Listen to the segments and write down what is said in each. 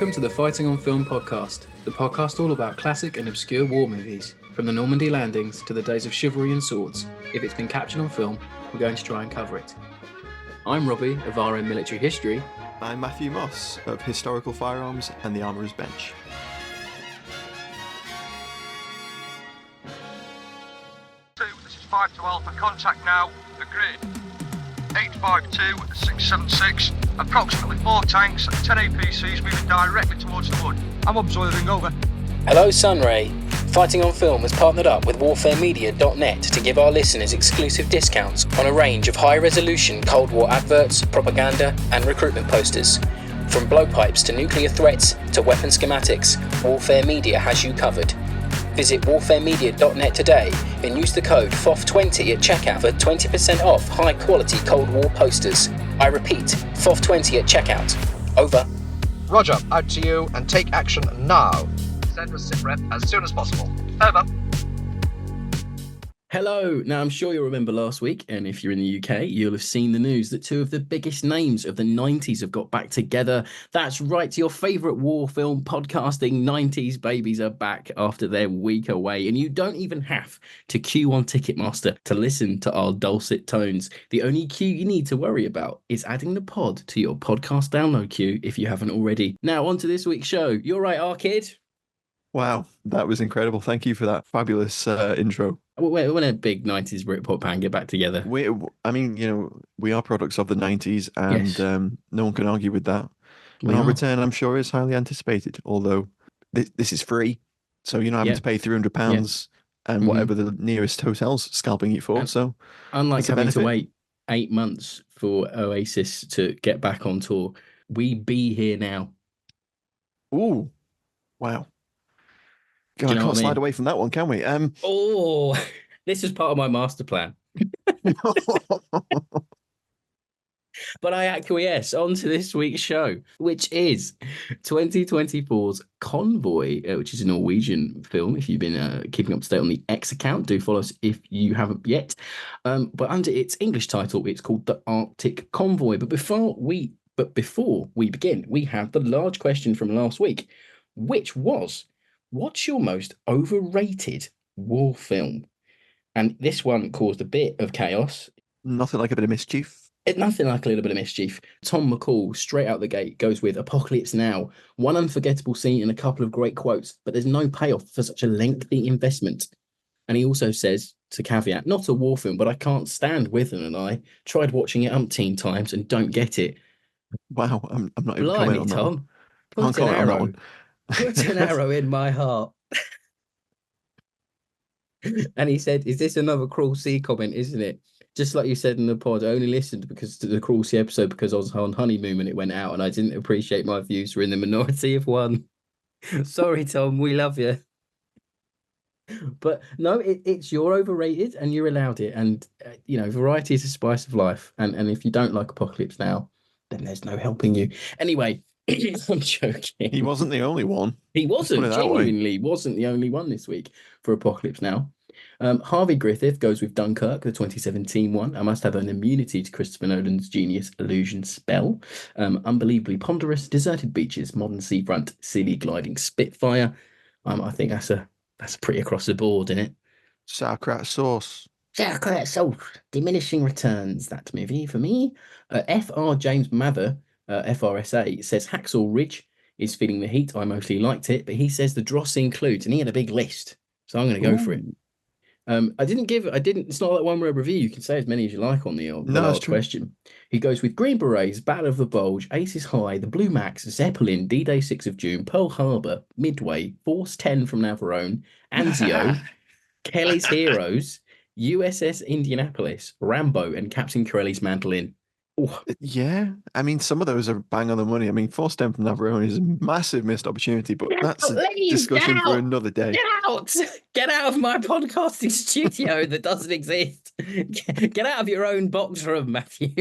Welcome to the Fighting on Film podcast, the podcast all about classic and obscure war movies, from the Normandy landings to the days of chivalry and swords. If it's been captured on film, we're going to try and cover it. I'm Robbie of RM Military History. I'm Matthew Moss of Historical Firearms and the Armourer's Bench. This is 5 to Alpha, contact now, agreed. 852-676, approximately 4 tanks, 10 APCs moving directly towards the wood. I'm observing, over. Hello Sunray. Fighting on Film has partnered up with warfaremedia.net to give our listeners exclusive discounts on a range of high-resolution Cold War adverts, propaganda and recruitment posters. From blowpipes to nuclear threats to weapon schematics, Warfare Media has you covered. Visit warfaremedia.net today and use the code FOF20 at checkout for 20% off high-quality Cold War posters. I repeat, FOF20 at checkout. Over. Roger, out to you, and take action now. Send us SITREP as soon as possible. Over. Hello. Now, I'm sure you'll remember last week, and if you're in the UK, you'll have seen the news that two of the biggest names of the 90s have got back together. That's right, your favourite war film podcasting 90s babies are back after their week away, and you don't even have to queue on Ticketmaster to listen to our dulcet tones. The only queue you need to worry about is adding the pod to your podcast download queue if you haven't already. Now, on to this week's show. You're right, our kid. Wow, that was incredible. Thank you for that fabulous intro. When a big 90s Britpop band get back together. We are products of the 90s, and Yes. No one can argue with that. We And our are. return, I'm sure, is highly anticipated, although this is free. So you're not having to pay £300 and whatever the nearest hotel's scalping you for. And So unlike it's a having to benefit. wait 8 months for Oasis to get back on tour, we be here now. Ooh, wow. God, you I know can't what I slide mean? away from that one, can we? Oh, this is part of my master plan. But I acquiesce on to this week's show, which is 2024's Convoy, which is a Norwegian film. If you've been keeping up to date on the X account, do follow us if you haven't yet. But under its English title, it's called The Arctic Convoy. But before we begin, we have the large question from last week, which was, what's your most overrated war film? And this one caused a bit of chaos. Nothing like a bit of mischief. Nothing like a little bit of mischief. Tom McCall, straight out the gate, goes with Apocalypse Now. One unforgettable scene and a couple of great quotes, but there's no payoff for such a lengthy investment. And he also says, to caveat, not a war film, but I can't stand Withen and I tried watching it umpteen times and don't get it. Wow, I'm not even commenting Blimey, on that Tom. one. Put Can't an comment on that arrow. one. Put an arrow in my heart. And he said, is this another Cruel Sea comment, isn't it? Just like you said in the pod, I only listened to the Cruel Sea episode because I was on honeymoon when it went out and I didn't appreciate my views were in the minority of one. Sorry, Tom, we love you. But no, it's you're overrated and you're allowed it. And, variety is the spice of life. And if you don't like Apocalypse Now, then there's no helping you. Anyway, I'm joking. He wasn't the only one. He wasn't, Let's put it that way. genuinely wasn't the only one this week for Apocalypse Now. Harvey Griffith goes with Dunkirk, the 2017 one. I must have an immunity to Christopher Nolan's genius illusion spell. Unbelievably ponderous, deserted beaches, modern seafront, silly gliding Spitfire. I think that's pretty across the board, isn't it? Sauerkraut sauce. Sauerkraut sauce, diminishing returns, that movie for me. F.R. James Mather, FRSA, says Hacksaw Ridge is feeling the heat. I mostly liked it, but he says the dross includes, and he had a big list. So I'm going to go for it. It's not like one word review. You can say as many as you like on the last question. He goes with Green Berets, Battle of the Bulge, Aces High, The Blue Max, Zeppelin, D-Day 6 of June, Pearl Harbor, Midway, Force 10 from Navarone, Anzio, Kelly's Heroes, USS Indianapolis, Rambo, and Captain Corelli's Mandolin. Oh, Yeah, I mean, some of those are bang on the money. I mean, Force 10 from Navarone is a massive missed opportunity, but that's a Leave, discussion get for out. another day. Get out! Get out of my podcasting studio that doesn't exist. Get out of your own box room, Matthew.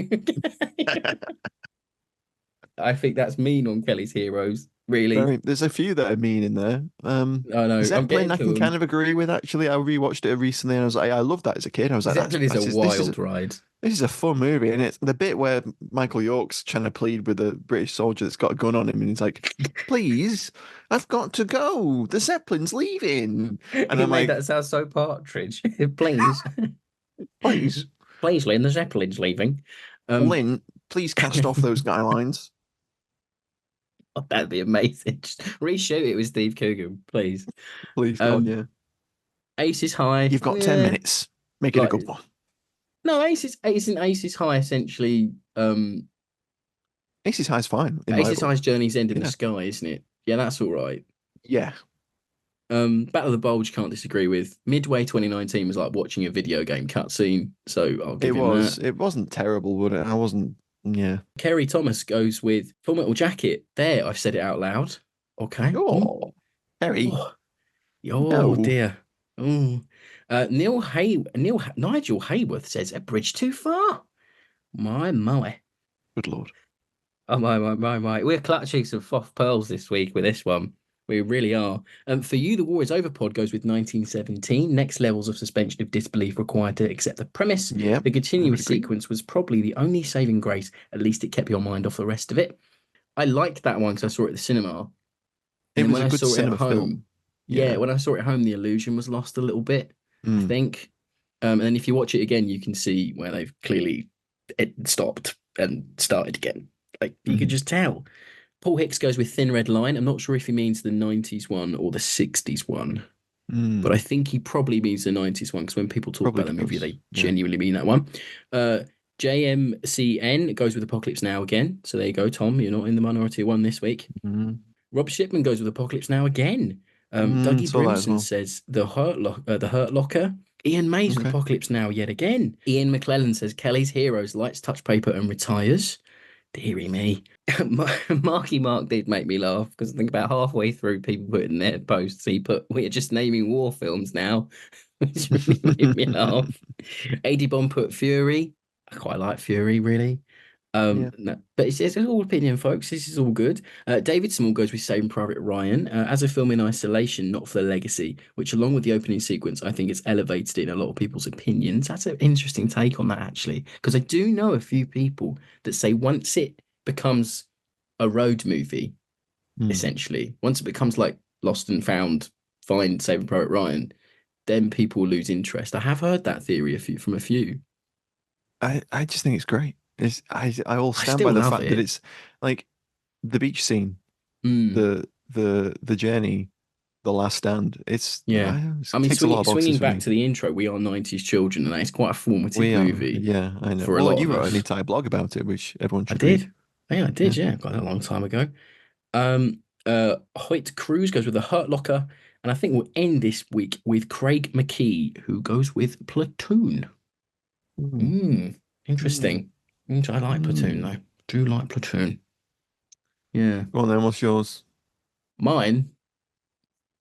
I think that's mean on Kelly's Heroes, really. There's a few that are mean in there. I know. Zeppelin, I can kind of agree with, actually. I rewatched it recently and I was like, I loved that as a kid. I was like, Zeppelin is a wild ride. This is a fun movie, and it's the bit where Michael York's trying to plead with a British soldier that's got a gun on him, and he's like, "Please, I've got to go. The Zeppelin's leaving." And He I'm made like, that sound so Partridge. Please, "Please, please, Lynn, the Zeppelin's leaving. Lynn, please cast off those guidelines." Oh, that'd be amazing. Just reshoot it with Steve Coogan, please. Please, God, Um, yeah. Ace is high. You've got 10 Yeah, minutes. Make it a like good one. no, Ace is high essentially. Aces High's fine in my Ace is book. high's journey's end in the Yeah. sky, isn't it? Yeah, that's all right. Yeah. Battle of the Bulge can't disagree with. Midway 2019 was like watching a video game cutscene, so I'll give him that. It wasn't terrible, but I wasn't. Yeah. Kerry Thomas goes with Full Metal Jacket. There, I've said it out loud. Okay. Oh, Harry. Oh, No. dear. Oh. Nigel Hayworth says a bridge too far. My. Good Lord. Oh my. We're clutching some soft pearls this week with this one. We really are. For you, The War is Over pod goes with 1917. Next levels of suspension of disbelief required to accept the premise. Yeah. The continuous sequence was probably the only saving grace. At least it kept your mind off the rest of it. I liked that one because I saw it at the cinema. It And was when a good I saw it cinema at home, film. yeah, when I saw it at home, the illusion was lost a little bit, I Mm. think. And if you watch it again, you can see where they've clearly stopped and started again. Like you could just tell. Paul Hicks goes with Thin Red Line. I'm not sure if he means the 90s one or the 60s one, but I think he probably means the 90s one because when people talk about the movie, they genuinely mean that one. JMCN goes with Apocalypse Now again. So there you go, Tom. You're not in the minority of one this week. Rob Shipman goes with Apocalypse Now again. Dougie Brimson says The Hurt Locker. Ian Mays with Apocalypse Now yet again. Ian McClellan says Kelly's Heroes lights touch paper and retires. Deary me. Marky Mark did make me laugh because I think about halfway through people putting their posts, he put, "We're just naming war films now," which really made me laugh. AD Bomb put Fury. I quite like Fury, really. No, but it's all opinion, folks. This is all good. David Small goes with Saving Private Ryan as a film in isolation, not for the legacy, which along with the opening sequence, I think it's elevated in a lot of people's opinions. That's an interesting take on that, actually, because I do know a few people that say once it becomes a road movie, essentially, once it becomes like Lost and Found, Find Saving Private Ryan, then people lose interest. I have heard that theory from a few. I just think it's great. I will stand by the fact that it's like the beach scene, the journey, the last stand. It's I mean, swinging back to the intro, we are 90s children, and it's quite a formative movie. Yeah, I know. Well, you wrote an entire blog about it, which everyone should read. I did. Yeah, got it a long time ago. Hoyt Cruz goes with The Hurt Locker, and I think we'll end this week with Craig McKee, who goes with Platoon. Interesting. I like Platoon, though. Do like Platoon. Yeah. Well, then, what's yours? Mine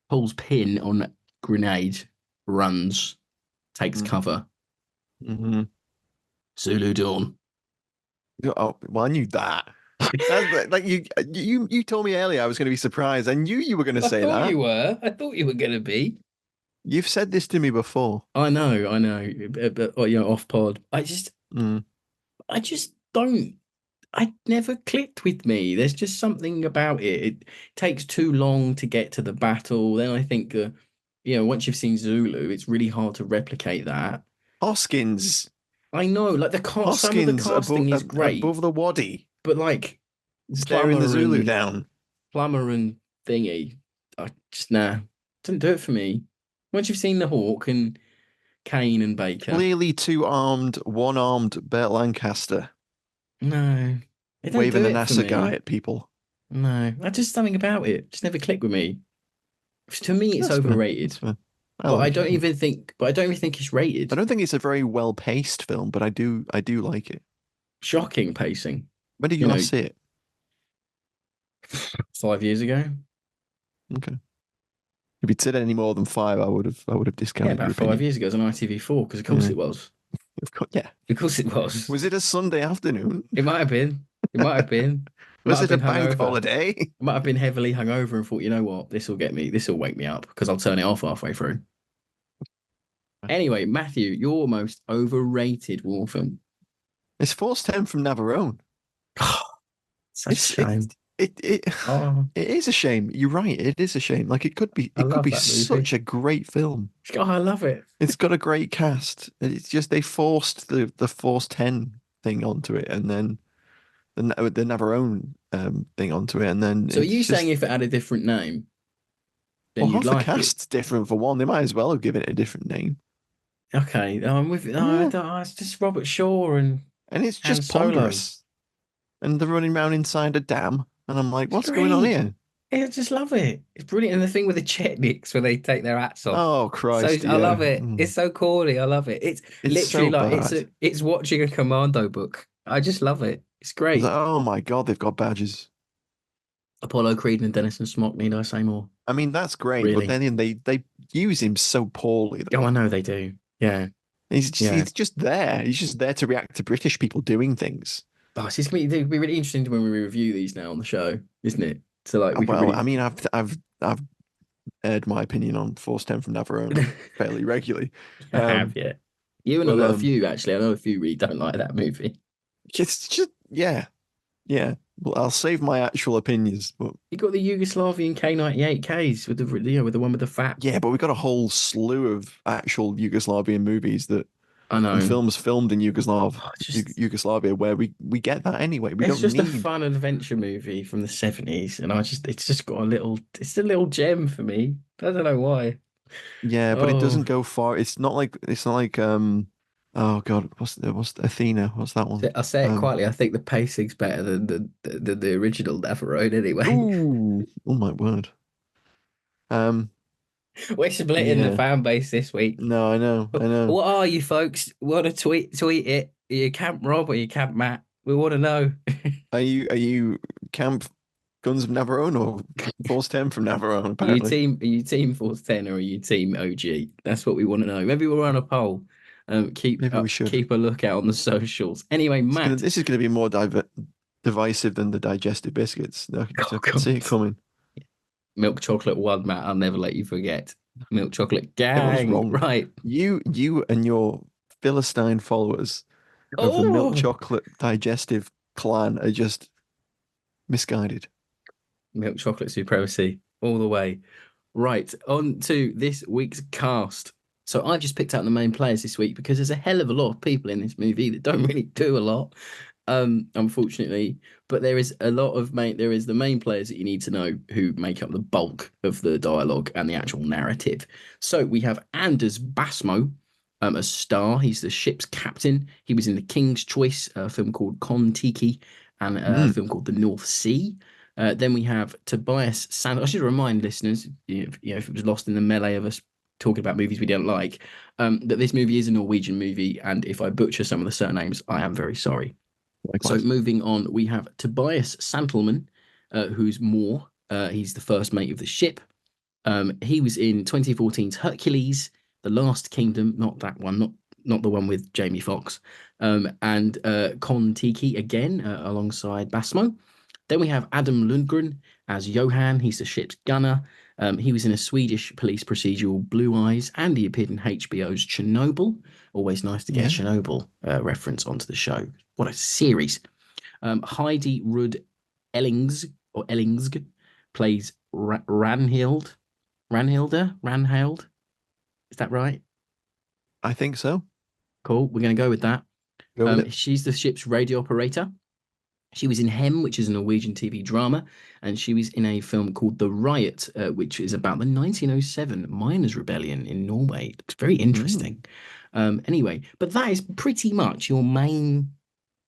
pulls pin on grenade, runs, takes cover. Zulu Dawn. Oh, well, I knew that. Like you told me earlier I was going to be surprised. I knew you were going to say that. I thought you were going to be. You've said this to me before. I know. But off pod. I just don't. It never clicked with me. There's just something about it. It takes too long to get to the battle. Then I think, once you've seen Zulu, it's really hard to replicate that. Hoskins. I know, like some of the casting is great above the waddy, but like staring the Zulu down. Plumber and thingy, I just didn't do it for me. Once you've seen the Hawk and Kane and Baker, clearly two-armed, one-armed Burt Lancaster. No, waving the NASA guy at people. No, that's just something about it. Just never clicked with me. To me, it's overrated. I don't even think it's rated. I don't think it's a very well-paced film, but I do like it. Shocking pacing. When did you last see it? 5 years ago. Okay. If you'd said any more than 5, I would have discounted. Yeah, about 5 years ago, it was on ITV4 because of course it was. Of course it was. Was it a Sunday afternoon? It might have been. Was it a bank holiday? I might have been heavily hungover and thought, you know what, this will wake me up because I'll turn it off halfway through. Anyway, Matthew, your most overrated war film. It's Force 10 from Navarone. Such a shame. It is a shame. You're right. It is a shame. Like it could be such a great film. Oh, I love it. It's got a great cast. It's just they forced the Force 10 thing onto it, and then the Navarone thing onto it, and then so are you saying if it had a different name, then well, you'd half the like cast's different for one. They might as well have given it a different name. Okay, I'm with you. No, it's just Robert Shaw and it's Han just Solo. ponderous. And they're running around inside a dam, and I'm like, what's going on here? I just love it. It's brilliant. And the thing with the Chetniks where they take their hats off. Oh Christ! I love it. It's so corny. I love it. It's literally so like it's watching a commando book. I just love it. It's great. Like, oh my God, they've got badges. Apollo Creed and Dennis and Smock, need I say more? I mean, that's great, really? But then they use him so poorly. Oh, I know they do. Yeah. He's just there. He's just there to react to British people doing things. Oh, it'd be really interesting when we review these now on the show, isn't it? So like, I mean, I've aired my opinion on Force 10 from Navarone fairly regularly. I have, yeah. You and a few actually. I know a few really don't like that movie. It's just yeah. Well, I'll save my actual opinions. But you got the Yugoslavian K98Ks with the one with the fat. Yeah, but we got a whole slew of actual Yugoslavian movies that I know, and films filmed in Yugoslavia where we get that anyway. It's just a fun adventure movie from the 70s, and it's just got it's a little gem for me. I don't know why. Yeah, but it doesn't go far. It's not like oh God, what's Athena? What's that one? I'll say it quietly. I think the pacing's better than the original Navarone anyway. Ooh, oh my word. We're splitting the fan base this week. No, I know. What are you folks? Want to tweet it? Are you Camp Rob or you Camp Matt? We want to know. Are you Camp Guns of Navarone or Force 10 from Navarone? Apparently. Are you team Force 10 or are you team OG? That's what we want to know. Maybe we'll run a poll. Keep a lookout on the socials. Anyway, Matt, this is going to be more divisive than the digestive biscuits. I can see it coming. Milk chocolate one, Matt. I'll never let you forget. Milk chocolate gang. Right. You and your Philistine followers of the milk chocolate digestive clan are just misguided. Milk chocolate supremacy all the way. Right. On to this week's cast. So I just picked out the main players this week because there's a hell of a lot of people in this movie that don't really do a lot. Unfortunately, but there is the main players that you need to know who make up the bulk of the dialogue and the actual narrative. So we have Anders Basmo, a star. He's the ship's captain. He was in The King's Choice, a film called Kon-Tiki, and a film called The North Sea. Then we have Tobias Sand. I should remind listeners, if it was lost in the melee of us talking about movies we don't like, that this movie is a Norwegian movie, and if I butcher some of the surnames, I am very sorry. Likewise. So moving on, we have Tobias Santelman, who's Moore. He's the first mate of the ship. He was in 2014's Hercules, The Last Kingdom, not that one, not the one with Jamie Foxx, and Kon-Tiki again, alongside Basmo. Then we have Adam Lundgren as Johan. He's the ship's gunner. He was in a Swedish police procedural, Blue Eyes, and he appeared in HBO's Chernobyl. Always nice to get a Chernobyl reference onto the show. What a series. Heidi Rud Ellings plays Ranhild. Is that right? I think so. Cool. We're going to go with that. She's the ship's radio operator. She was in Hem, which is a Norwegian TV drama, and she was in a film called The Riot, which is about the 1907 miners' rebellion in Norway. It looks very interesting. Anyway, but that is pretty much your main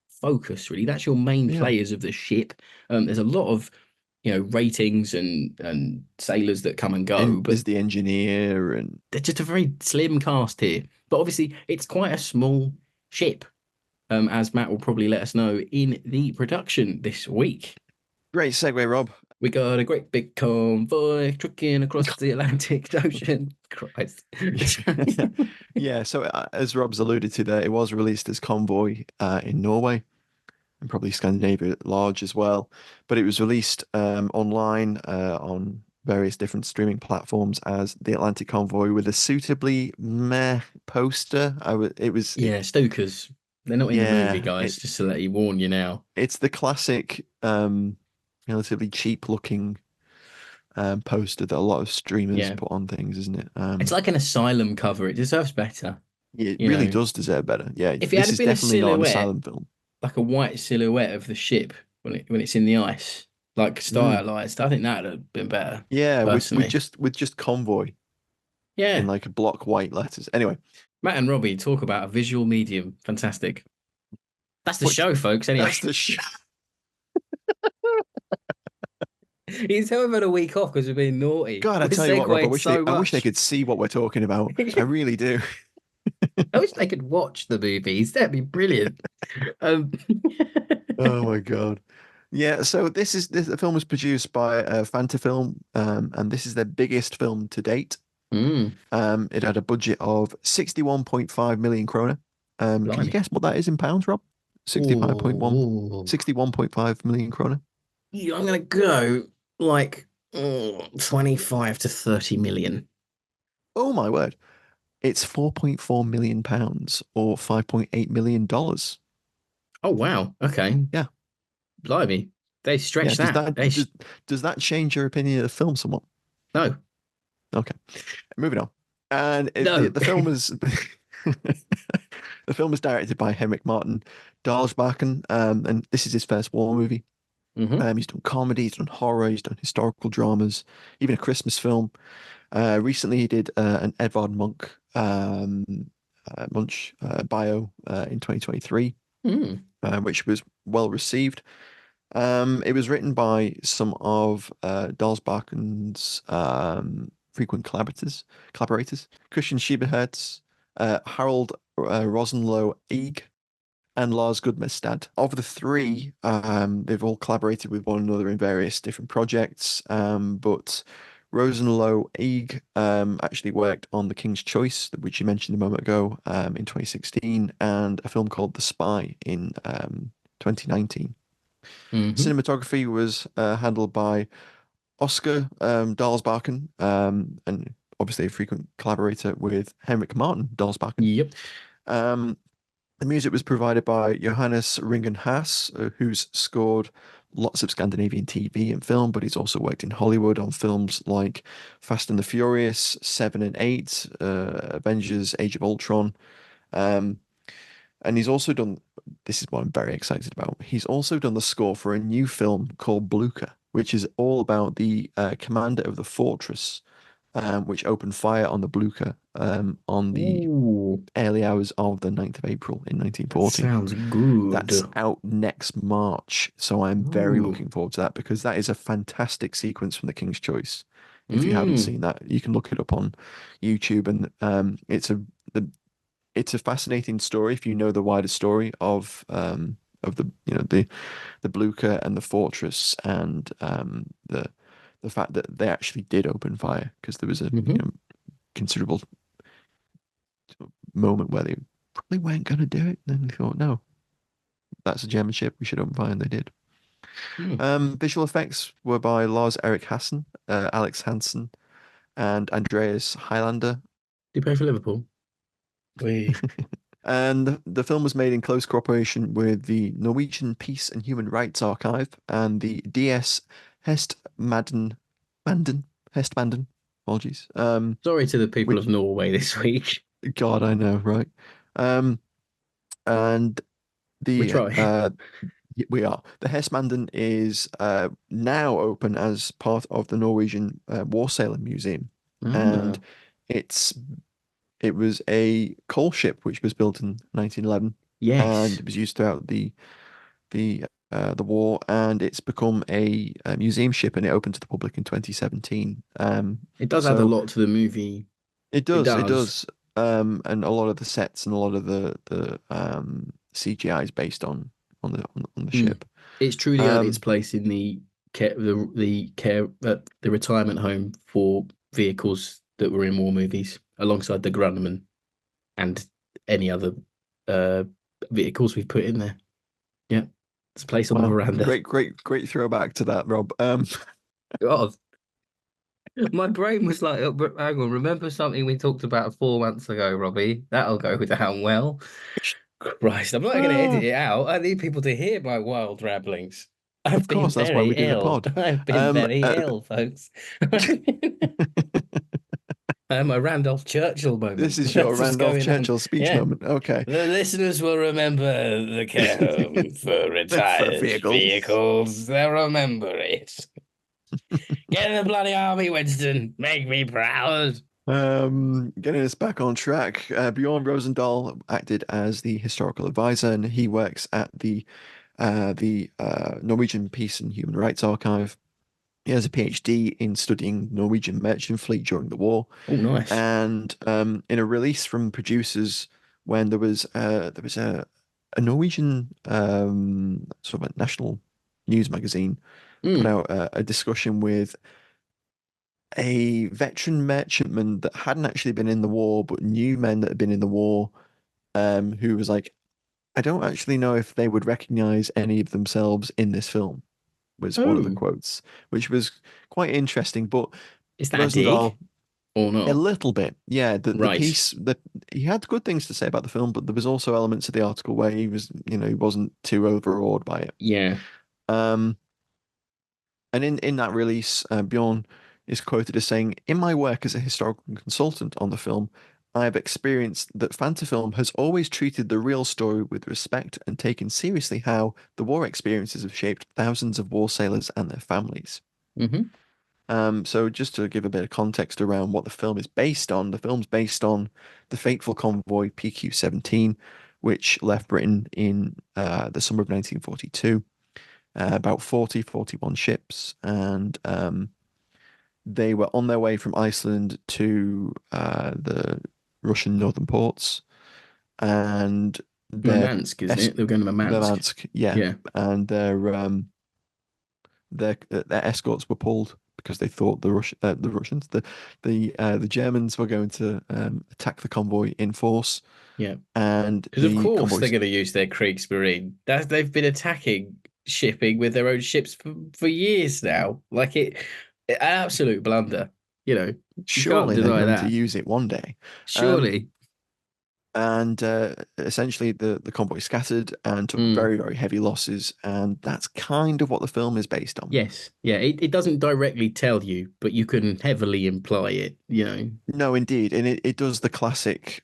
focus, really. That's your main players of the ship. There's a lot of, ratings and sailors that come and go. But there's the engineer, and they're just a very slim cast here. But obviously, it's quite a small ship. As Matt will probably let us know in the production this week. Great segue, Rob. We got a great big convoy trucking across the Atlantic Ocean. Christ. Yeah, so as Rob's alluded to there, it was released as Convoy in Norway and probably Scandinavia at large as well. But it was released online on various different streaming platforms as The Atlantic Convoy with a suitably meh poster. Stoker's. They're not in the movie, Yeah, guys. Just to let you warn you now. it's the classic, relatively cheap looking poster that a lot of streamers Yeah, put on things, isn't it? it's like an asylum cover. It deserves better. It You really know, does deserve better. Yeah, if it this had is been a definitely not an silhouette, asylum film. like a white silhouette of the ship when it's in the ice, like Mm. stylized, I think that would have been better, Yeah, personally. with just Convoy in Yeah, like a block white letters. Anyway, Matt and Robbie talk about a visual medium. Fantastic. That's the which show, folks. Anyway, that's the show. you can tell we've had a week off because we've been naughty. God, I We're tell you what, Rob, segueing so I wish they much. could see what we're talking about. I really do. I wish they could watch the movies. That'd be brilliant. Um, Oh my God. Yeah, so the film was produced by Fantafilm, and this is their biggest film to date. mm, It had a budget of 61.5 million kroner. Can you blimey. guess what that is in pounds, Rob? 65.1, Ooh. 61.5 million kroner. Yeah, I'm gonna go like 25 to 30 million. Oh my word. It's 4.4 million pounds or $5.8 million. Oh wow. Okay. Yeah. Blimey. They Yeah. stretched that. Does that change your opinion of the film somewhat? No. Okay. Moving on. And No. the film is the film is directed by Henrik Martin Dalsbakken, and this is his first war movie. hmm He's done comedy, he's done horror, he's done historical dramas, even a Christmas film. Recently, he did an Edvard Munch bio in 2023, Mm. which was well received. It was written by some of Dalsbakken's frequent collaborators, Christian Schieberhertz, Harold Rosenloh Eeg, and Lars Gudmestad. Of the three, they've all collaborated with one another in various different projects, but Rosenloh Eeg actually worked on The King's Choice, which you mentioned a moment ago, in 2016, and a film called The Spy in 2019. hmm Cinematography was handled by Oscar Dalsbakken, and obviously a frequent collaborator with Henrik Martin Dalsbakken. Yep. Um, the music was provided by Johannes Ringen Haas, who's scored lots of Scandinavian TV and film, but he's also worked in Hollywood on films like Fast and the Furious, 7 and 8, Avengers, Age of Ultron. Um, and he's also done, this is what I'm very excited about. He's also done the score for a new film called Blucher, which is all about the commander of the fortress, which opened fire on the Blucher on the Ooh, early hours of the 9th of April in that 1940. sounds good. That's out next March. So I'm very Ooh. looking forward to that because that is a fantastic sequence from The King's Choice. If you haven't Mm. seen that, you can look it up on YouTube, and it's a fascinating story if you know the wider story of the the Blucher and the fortress and the fact that they actually did open fire because there was a hmm considerable moment where they probably weren't going to do it. Then they thought, no, that's a German ship. We should open fire, and they did. Mm. Visual effects were by Lars Erik Hassan, Alex Hansen, and Andreas Highlander. Do you play for Liverpool? We. And the film was made in close cooperation with the Norwegian Peace and Human Rights Archive and the DS Hestbanden. Apologies. Sorry to the people Which, of Norway this week. God, I know, right? And We the try. we are. The Hestmanden is now open as part of the Norwegian War Sailing Museum, and Ah, it's it was a coal ship which was built in 1911, and yes. it was used throughout the war, and it's become a museum ship, and it opened to the public in 2017. It does add a So lot to the movie. it It does, it does. does. And a lot of the sets and a lot of the CGI is based on the Mm. ship. It's truly earned its Um, place in the retirement home for vehicles that were in war movies, alongside the Grumman and any other uh, vehicles we've put in there. Yeah, it's a place on the wow, veranda. great throwback to that, Rob. God, my brain was like, oh, hang on, remember something we talked about 4 months ago, Robbie? That'll go down well. Christ, I'm not going to edit it out. I need people to hear my wild ramblings. I've Of been course, that's why very we do the ill. pod. I've been Um, very uh, ill, folks. A Randolph Churchill this moment. is your That's what's Randolph going on. Churchill speech Yeah. moment. Okay. The listeners will remember the care home for For retired vehicles. vehicles. They'll remember it. Get in the bloody army, Winston. Make me proud. Getting us back on track. Bjorn Rosendahl acted as the historical advisor, and he works at the Norwegian Peace and Human Rights Archive. He has a PhD in studying Norwegian merchant fleet during the war, Oh, nice. and in a release from producers when there was a Norwegian sort of a national news magazine put Mm. out a discussion with a veteran merchantman that hadn't actually been in the war but knew men that had been in the war, who was like, I don't actually know if they would recognize any of themselves in this film, was one of the Oh, quotes, which was quite interesting. But is that a dig Rosendahl, or a not? little bit, yeah. The Right. piece that he had good things to say about the film, but there was also elements of the article where he was, he wasn't too overawed by it. Yeah. Um, and in that release, Bjorn is quoted as saying, "In my work as a historical consultant on the film, I have experienced that Fantafilm has always treated the real story with respect and taken seriously how the war experiences have shaped thousands of war sailors and their families." Hmm. So just to give a bit of context around what the film is based on, the film's based on the fateful convoy PQ-17, which left Britain in the summer of 1942. About 41 ships, and they were on their way from Iceland to the Russian northern ports, and their Murmansk, isn't es it? They were going to Murmansk. Murmansk, yeah, Yeah. and their escorts were pulled because they thought the Russians, the Germans were going to attack the convoy in force, Yeah. and Because of the course they're convoys. going to use their Kriegsmarine. They've been attacking shipping with their own ships for years now. Like an absolute blunder. You can't Surely they're deny going to that. use it one day. Um, Surely. and essentially the convoy scattered and took Mm. very, very heavy losses, and that's kind of what the film is based on. Yes. Yeah. It doesn't directly tell you, but you can heavily imply it. No, indeed, and it does the classic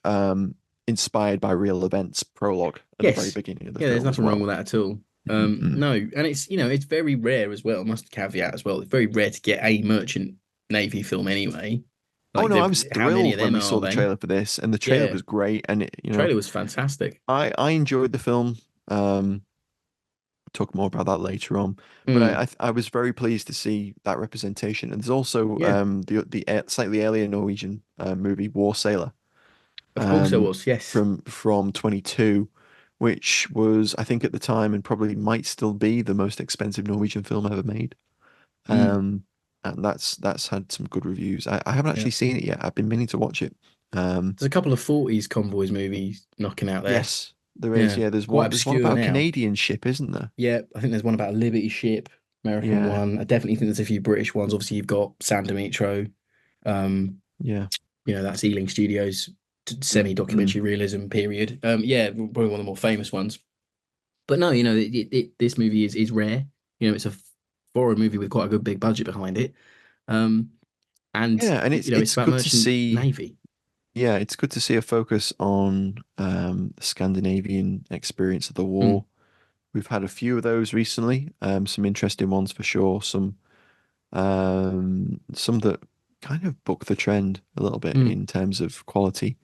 inspired by real events prologue at the very Yes. beginning of the Yeah, there's film as nothing wrong with well. that at all. Mm-mm. No, and it's very rare as well. I must caveat as well. It's very rare to get a merchant navy film anyway. Oh Like, no, I was how many thrilled of when them we are saw the they? trailer for this, and the trailer Yeah, was great, and trailer was fantastic. I enjoyed the film. Talk more about that later on, but Mm, I was very pleased to see that representation. And there's also yeah, the slightly alien Norwegian movie War Sailor of course there was. Yes. from 22, which was, I think, at the time, and probably might still be, the most expensive Norwegian film ever made. Mm, Um, and that's had some good reviews. I haven't yeah. actually seen it yet. I've been meaning to watch it. There's a couple of 40s convoys movies knocking out there. Yes, there is. Yeah, Yeah, quite there's one obscure about a now. Canadian ship, isn't there? Yeah, I think there's one about a Liberty ship, American Yeah, one. I definitely think there's a few British ones. Obviously, you've got San Dimitro. Um, yeah. that's Ealing Studios Mm. semi-documentary realism period. Yeah, probably one of the more famous ones. But no, this movie is rare. It's a foreign movie with quite a good big budget behind it. Um, and Yeah, and it's it's about good to merchant see. navy. Yeah, it's good to see a focus on the Scandinavian experience of the Mm, war. We've had a few of those recently. Some interesting ones for sure. Some that kind of buck the trend a little bit mm, in terms of quality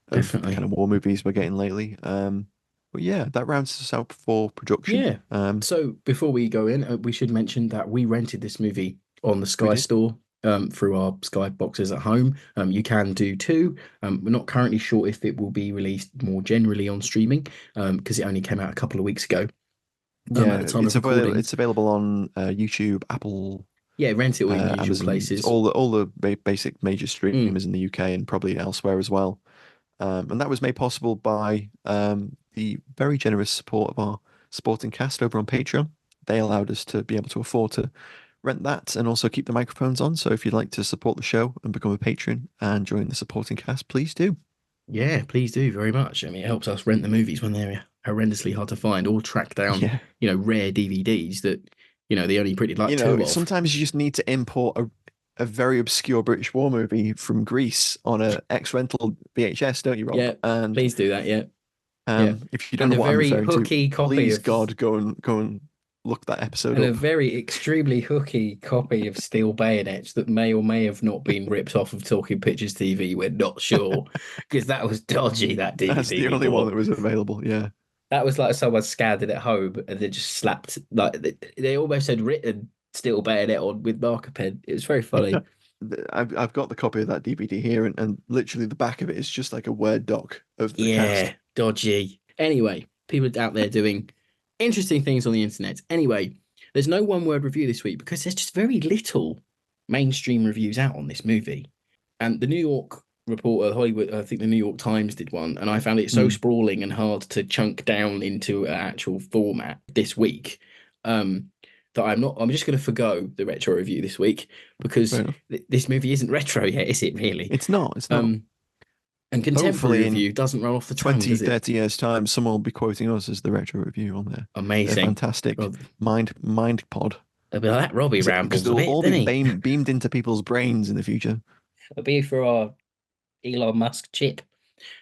of the kind definitely. of war movies we're getting lately. But yeah, that rounds us out for production. Yeah. So before we go in, we should mention that we rented this movie on the We Sky did. Store through our Sky boxes at home. You can do too. We're not currently sure if it will be released more generally on streaming because it only came out a couple of weeks ago. At the Yeah, time of recording. it's available on YouTube, Apple, Yeah, rent it all in the usual Amazon, places. all the basic major Mm, streamers in the UK and probably elsewhere as well. And that was made possible by the very generous support of our supporting cast over on Patreon. They allowed us to be able to afford to rent that and also keep the microphones on. So if you'd like to support the show and become a patron and join the supporting cast, please do. Yeah, please do very much. I mean, it helps us rent the movies when they're horrendously hard to find, or track down, Yeah. rare DVDs that, they only printed like two of. Sometimes you just need to import a very obscure British war movie from Greece on a ex-rental VHS, don't you, Rob? Yeah, And please do that. Yeah, yeah. if you don't And know a what I'm very referring to, hooky copy please of, God, go and look that episode and a up. very extremely hooky copy of Steel Bayonets that may or may have not been ripped off of Talking Pictures TV. We're not sure because that was dodgy, that That's DVD the we only one that bought. was available. Yeah. That was like someone scanned it at home and they just slapped, like, they almost had written Steel Bayonet on with marker pen. It was very funny. I've got the copy of that DVD here, and literally the back of it is just like a Word doc of the cast. Yeah, dodgy. Anyway, people out there doing interesting things on the internet. Anyway, there's no one word review this week because there's just very little mainstream reviews out on this movie. And the New York Reporter, Hollywood, I think the New York Times did one, and I found it so Mm. sprawling and hard to chunk down into an actual format this week. That I'm just going to forgo the retro review this week because Fair enough. this movie isn't retro yet, is it really? It's not. It's not. And contemporary Hopefully in review doesn't roll off the tongue, 20, does it? 30 years time, someone will be quoting us as the retro review on there. They're Amazing. fantastic. Well, Mind pod. they'll be like, that Robbie Because rambles a they'll bit, all doesn't be he? beamed into people's brains in the future. It'll be for our Elon Musk chip.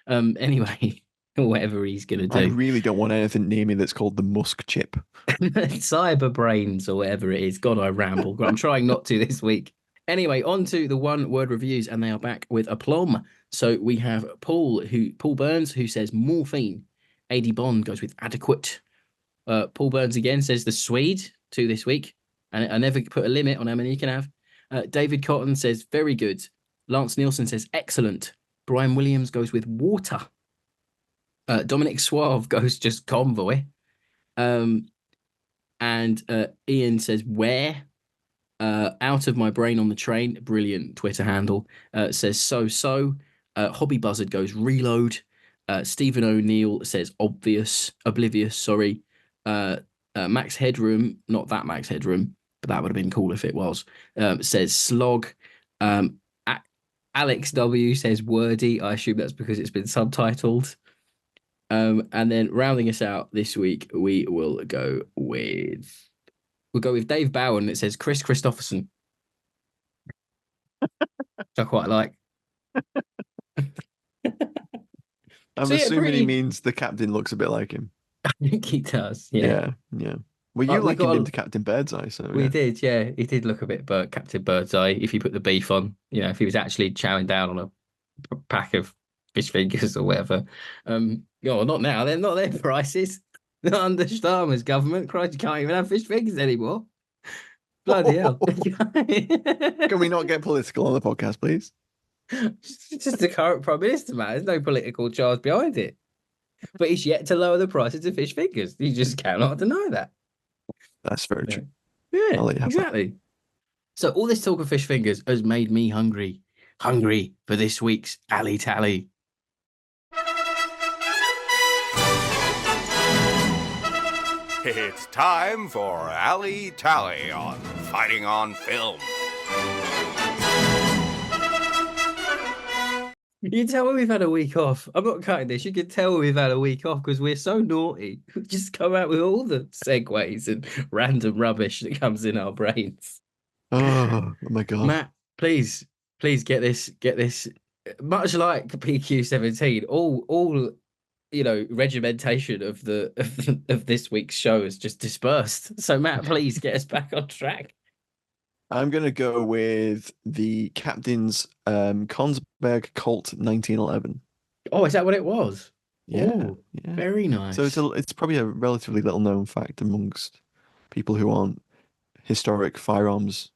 Anyway, whatever he's gonna I do. really don't want anything near me that's called the Musk chip. Cyber brains or whatever it is. God, I ramble. I'm trying not to this week. Anyway, on to the one word reviews, and they are back with aplomb. So we have Paul Burns, who says morphine. AD Bond goes with adequate. Paul Burns again says the Swede, 2 this week. And I never put a limit on how many you can have. David Cotton says very good. Lance Nielsen says excellent. Brian Williams goes with water. Dominic Suave goes just convoy. And Ian says where? Out of my brain on the train, brilliant Twitter handle. Says so. Hobby Buzzard goes reload. Stephen O'Neill says oblivious. Sorry. Max Headroom, not that Max Headroom, but that would have been cool if it was. Says slog. Alex W says wordy. I assume that's because it's been subtitled. And then rounding us out this week, we'll go with Dave Bowen. It says Chris Christopherson, which I quite like. I'm So, yeah, assuming he pretty- means the captain looks a bit like him. I think he does. Yeah. Yeah. Well, you We likened got him to Captain Birdseye, so We yeah. did, yeah. He did look a bit Captain Birdseye if you put the beef on. If he was actually chowing down on a pack of fish fingers or whatever. Not now. They're not their prices. They're under Starmer's government. Christ, you can't even have fish fingers anymore. Bloody hell. Can we not get political on the podcast, please? It's just the current Prime Minister, man. There's no political charge behind it. But he's yet to lower the prices of fish fingers. You just cannot deny that. That's very true. Yeah, I'll let you have that. exactly. So all this talk of fish fingers has made me hungry for this week's Alley Tally. It's time for Alley Tally on Fighting on Film. You can tell when we've had a week off. I'm not cutting this. You can tell when we've had a week off because we're so naughty. We just come out with all the segues and random rubbish that comes in our brains. Oh my God. Matt, please get this. Much like PQ-17, all regimentation of of this week's show is just dispersed. So Matt, please get us back on track. I'm going to go with the captain's Kongsberg Colt 1911. Oh, is that what it was? Yeah, Ooh, yeah. Very nice. So it's probably a relatively little known fact amongst people who aren't historic firearms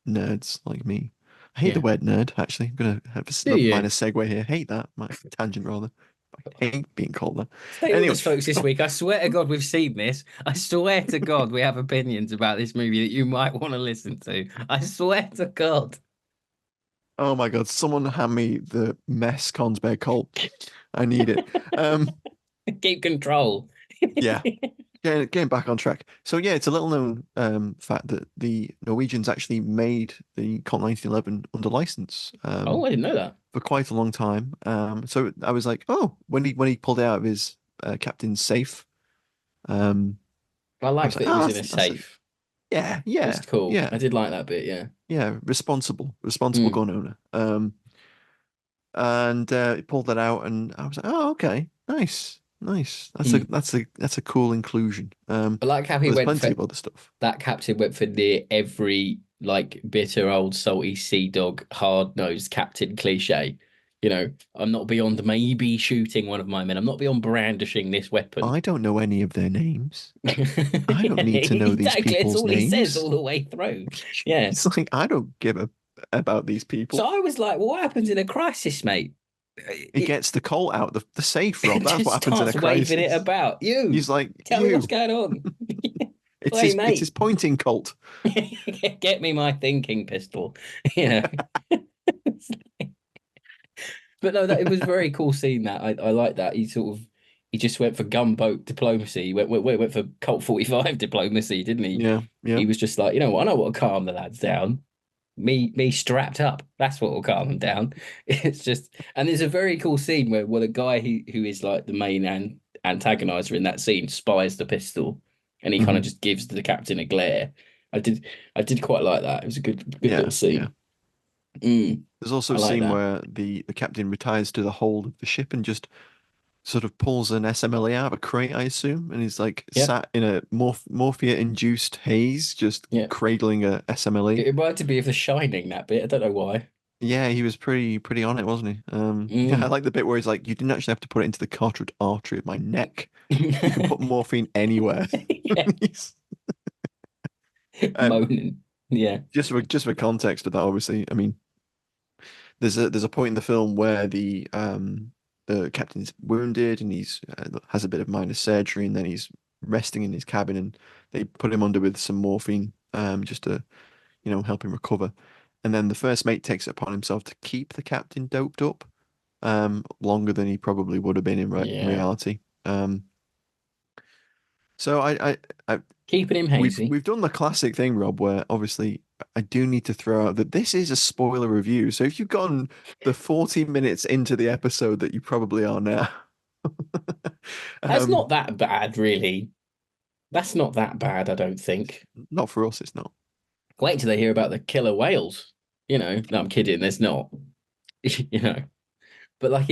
nerds like me. I hate the word nerd, actually. I'm going to have a minor segue here. Hate that. My tangent, rather. I hate being called that. Anyway, folks, this week, I swear to God we've seen this. I swear to God we have opinions about this movie that you might want to listen to. I swear to God. Oh my God, someone hand me the mess Kongsberg Colt. I need it. Keep control. Yeah. getting back on track. So yeah, it's a little known fact that the Norwegians actually made the Colt 1911 under license Oh, I didn't know that. for quite a long time. So I was like, oh, when he pulled it out of his captain's safe, um, I I like was like, that it oh, was in a that's a, safe. yeah, That's yeah, cool. yeah, I did like that bit. Yeah. yeah, responsible Mm. gun owner. And he pulled that out, and I was like, oh, okay, nice, nice. Mm. That's a cool inclusion. I like how But he there's went plenty for of other stuff. that captain went for near every like bitter old salty sea dog, hard nosed captain cliche. I'm not beyond maybe shooting one of my men. I'm not beyond brandishing this weapon. I don't know any of their names. I don't Yeah, need to know these exactly. It's people's all he says names. all the way through. Yeah. It's like I don't give a about these So people. I was like, well, what happens in a crisis, mate? He It, gets the Colt out the safe, Rob. it That's what just happens in a starts waving it crisis. about. You He's like, tell me what's you. going on. It's Hey, his mate. pointing Colt. Get me my thinking pistol. You know. But no, that it was a very cool scene. That I like that he just went for gunboat diplomacy. He went for Colt 45 diplomacy, didn't he? Yeah, yeah. He was just like, you know what? I know what will calm the lads down. Me strapped up. That's what will calm them down. It's just, and there's a very cool scene where the guy who is like the main antagonizer in that scene spies the pistol, and he kind of Mhm. just gives the captain a glare. I did quite like that. It was a good Yeah, little yeah. scene. Mm, There's also I a like scene that. where the captain retires to the hold of the ship and just sort of pulls an SMLA out of a crate, I assume, and he's like Yeah, sat in a morphia-induced haze, just yeah. cradling a SMLA. It reminded me of The Shining, that bit. I don't know why. Yeah, he was pretty on it, wasn't he? Yeah, I Mm. like the bit where he's like, "You didn't actually have to put it into the carotid artery of my neck. You can put morphine anywhere." Yeah, He's- Um, moaning. Yeah, just for context of that, obviously, I mean, there's a point in the film where the captain's wounded and he's has a bit of minor surgery, and then he's resting in his cabin, and they put him under with some morphine, just to help him recover. And then the first mate takes it upon himself to keep the captain doped up, longer than he probably would have been in yeah. reality. So I Keeping him we've hazy. we've done the classic thing, Rob, where obviously I do need to throw out that this is a spoiler review. So if you've gotten the 40 minutes into the episode that you probably are now, That's um, not that bad, really. That's not that bad, I don't think. not for us, it's not. Wait till they hear about the killer whales. No, I'm kidding. There's not. you know, but like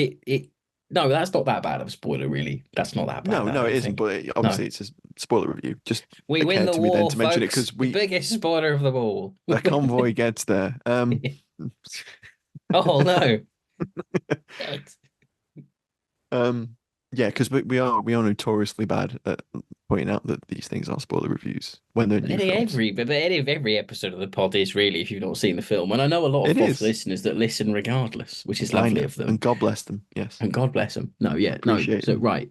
no, that's not that bad of a spoiler, really. That's not that bad, No, I no, it don't isn't. think. But No. obviously, it's a spoiler review. Just We win occurred the to me then war, to mention it folks. because The biggest spoiler of them all. We the win convoy gets there. Oh no. Shit. Um, yeah, because we are notoriously bad at pointing out that these things are spoiler reviews when they're new films. Every episode of the pod is really if you've not seen the film. And I know a lot of It FOF is. listeners that listen regardless, which is I lovely know, of them. and God bless them. Yes, And God bless them. No, yeah, no. appreciate So them. right.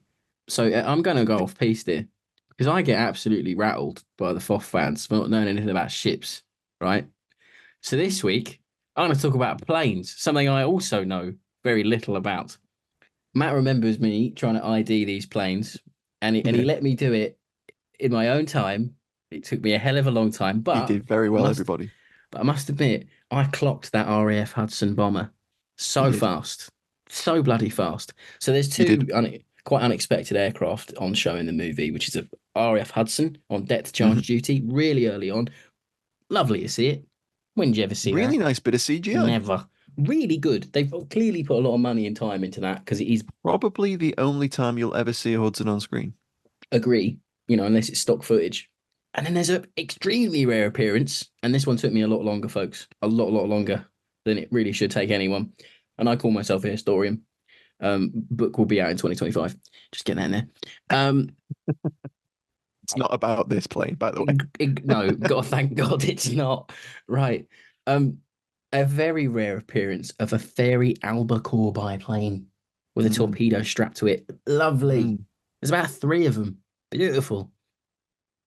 So I'm gonna go off piece here because I get absolutely rattled by the FOF fans for not knowing anything about ships, right? So this week I'm gonna talk about planes, something I also know very little about. Matt remembers me trying to ID these planes, and he Yeah, let me do it in my own time. It took me a hell of a long time, he did very well, must everybody. I must admit, I clocked that RAF Hudson bomber You so did. fast, so bloody fast. So there's You two did. quite unexpected aircraft on show in the movie, which is a RAF Hudson on depth Mhm. charge duty, really early on. Lovely to see it. When did you ever see Really that? nice bit of CGI. Never. Really good. They've clearly put a lot of money and time into that because it is Probably the only time you'll ever see a Hudson on screen. agree, unless it's stock footage. And then there's an extremely rare appearance, and this one took me a lot longer, folks. A lot longer than it really should take anyone. And I call myself a historian. Book will be out in 2025. Just get that in there. It's not about this plane, by the way. No, God, thank God it's not. Right. A very rare appearance of a fairy albacore biplane with a torpedo strapped to it. Lovely. Mm. There's about 3 of them. Beautiful.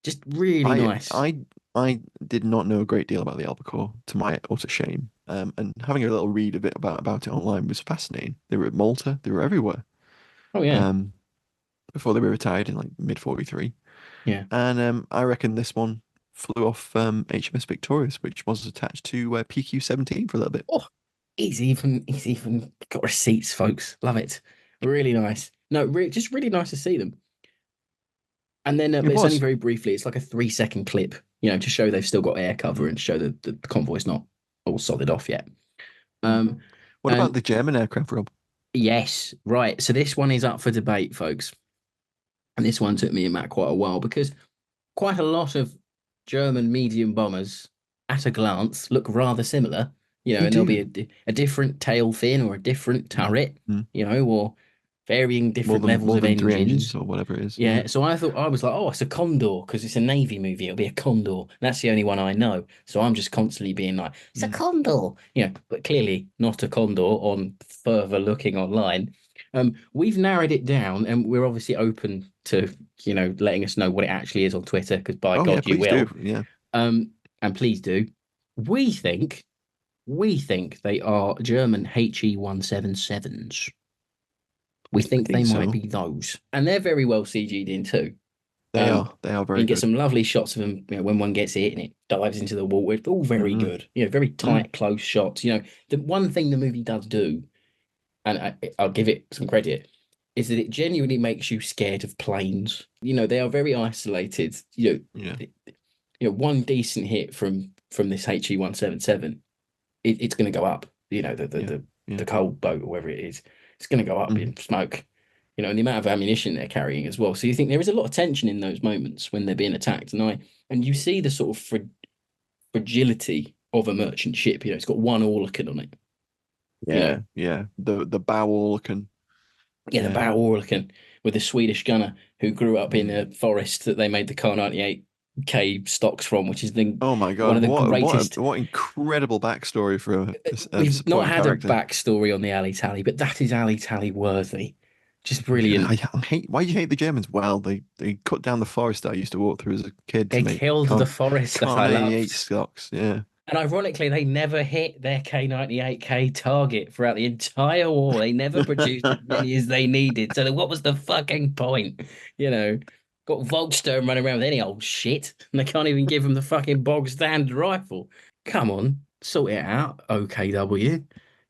Just really nice. I did not know a great deal about the albacore, to my utter shame. And having a little read a bit about it online was fascinating. They were at Malta. They were everywhere. Oh yeah. Before they were retired in like mid 43. Yeah. And I reckon this one flew off HMS Victorious, which was attached to PQ-17 for a little bit. Oh, he's even got receipts, folks. Love it. Really nice. No, just really nice to see them. And then, It but it's only was. very briefly. It's like a 3-second clip, to show they've still got air cover and show that the convoy's not all solid off yet. What about And the German aircraft, Rob? yes, right. So this one is up for debate, folks. And this one took me and Matt quite a while because quite a lot of German medium bombers at a glance look rather similar, They and there'll do. be a different tail fin or a different turret, Mm. or varying More different than levels more of than three engines engines. or whatever it is. Yeah, so I was like, oh, it's a Condor because it's a Navy movie. It'll be a Condor. And that's the only one I know. So I'm just constantly being like, it's a Condor, but clearly not a Condor on further looking online. We've narrowed it down and we're obviously open to, letting us know what it actually is on Twitter because by Oh yeah, God, you please will. do. Yeah. And please do. We think, we think they are German HE-177s. We think they think might so. be those. And they're very well CG'd in too. They Um, are. They are You very can get good. some lovely shots of them, when one gets hit and it dives into the water. It's all very good. Very tight, close shots. The one thing the movie does do, and I'll give it some credit, is that it genuinely makes you scared of planes. They are very isolated. Yeah. One decent hit from this HE-177, it's going to go up. The cold boat or whatever it is, it's going to go up in smoke. And the amount of ammunition they're carrying as well. So you think there is a lot of tension in those moments when they're being attacked, and you see the sort of fragility of a merchant ship. It's got one Orlican on it. Yeah. Yeah. The bow Orlican. The bow Orlican with a Swedish gunner who grew up in a forest that they made the Car 98K stocks from, which is Oh my one God! of the greatest. What incredible backstory for a We've not supporting had character. a backstory on the Ali Tally, but that is Ali Tally worthy. Just brilliant. I hate. Why do you hate the Germans? Well, they cut down the forest I used to walk through as a kid They to make killed the forest that I 98 loved. stocks. Yeah. And ironically, they never hit their K98K target throughout the entire war. They never produced as many as they needed. So what was the fucking point? Got Volkstern running around with any old shit, and they can't even give them the fucking bog standard rifle. Come on, sort it out, OKW.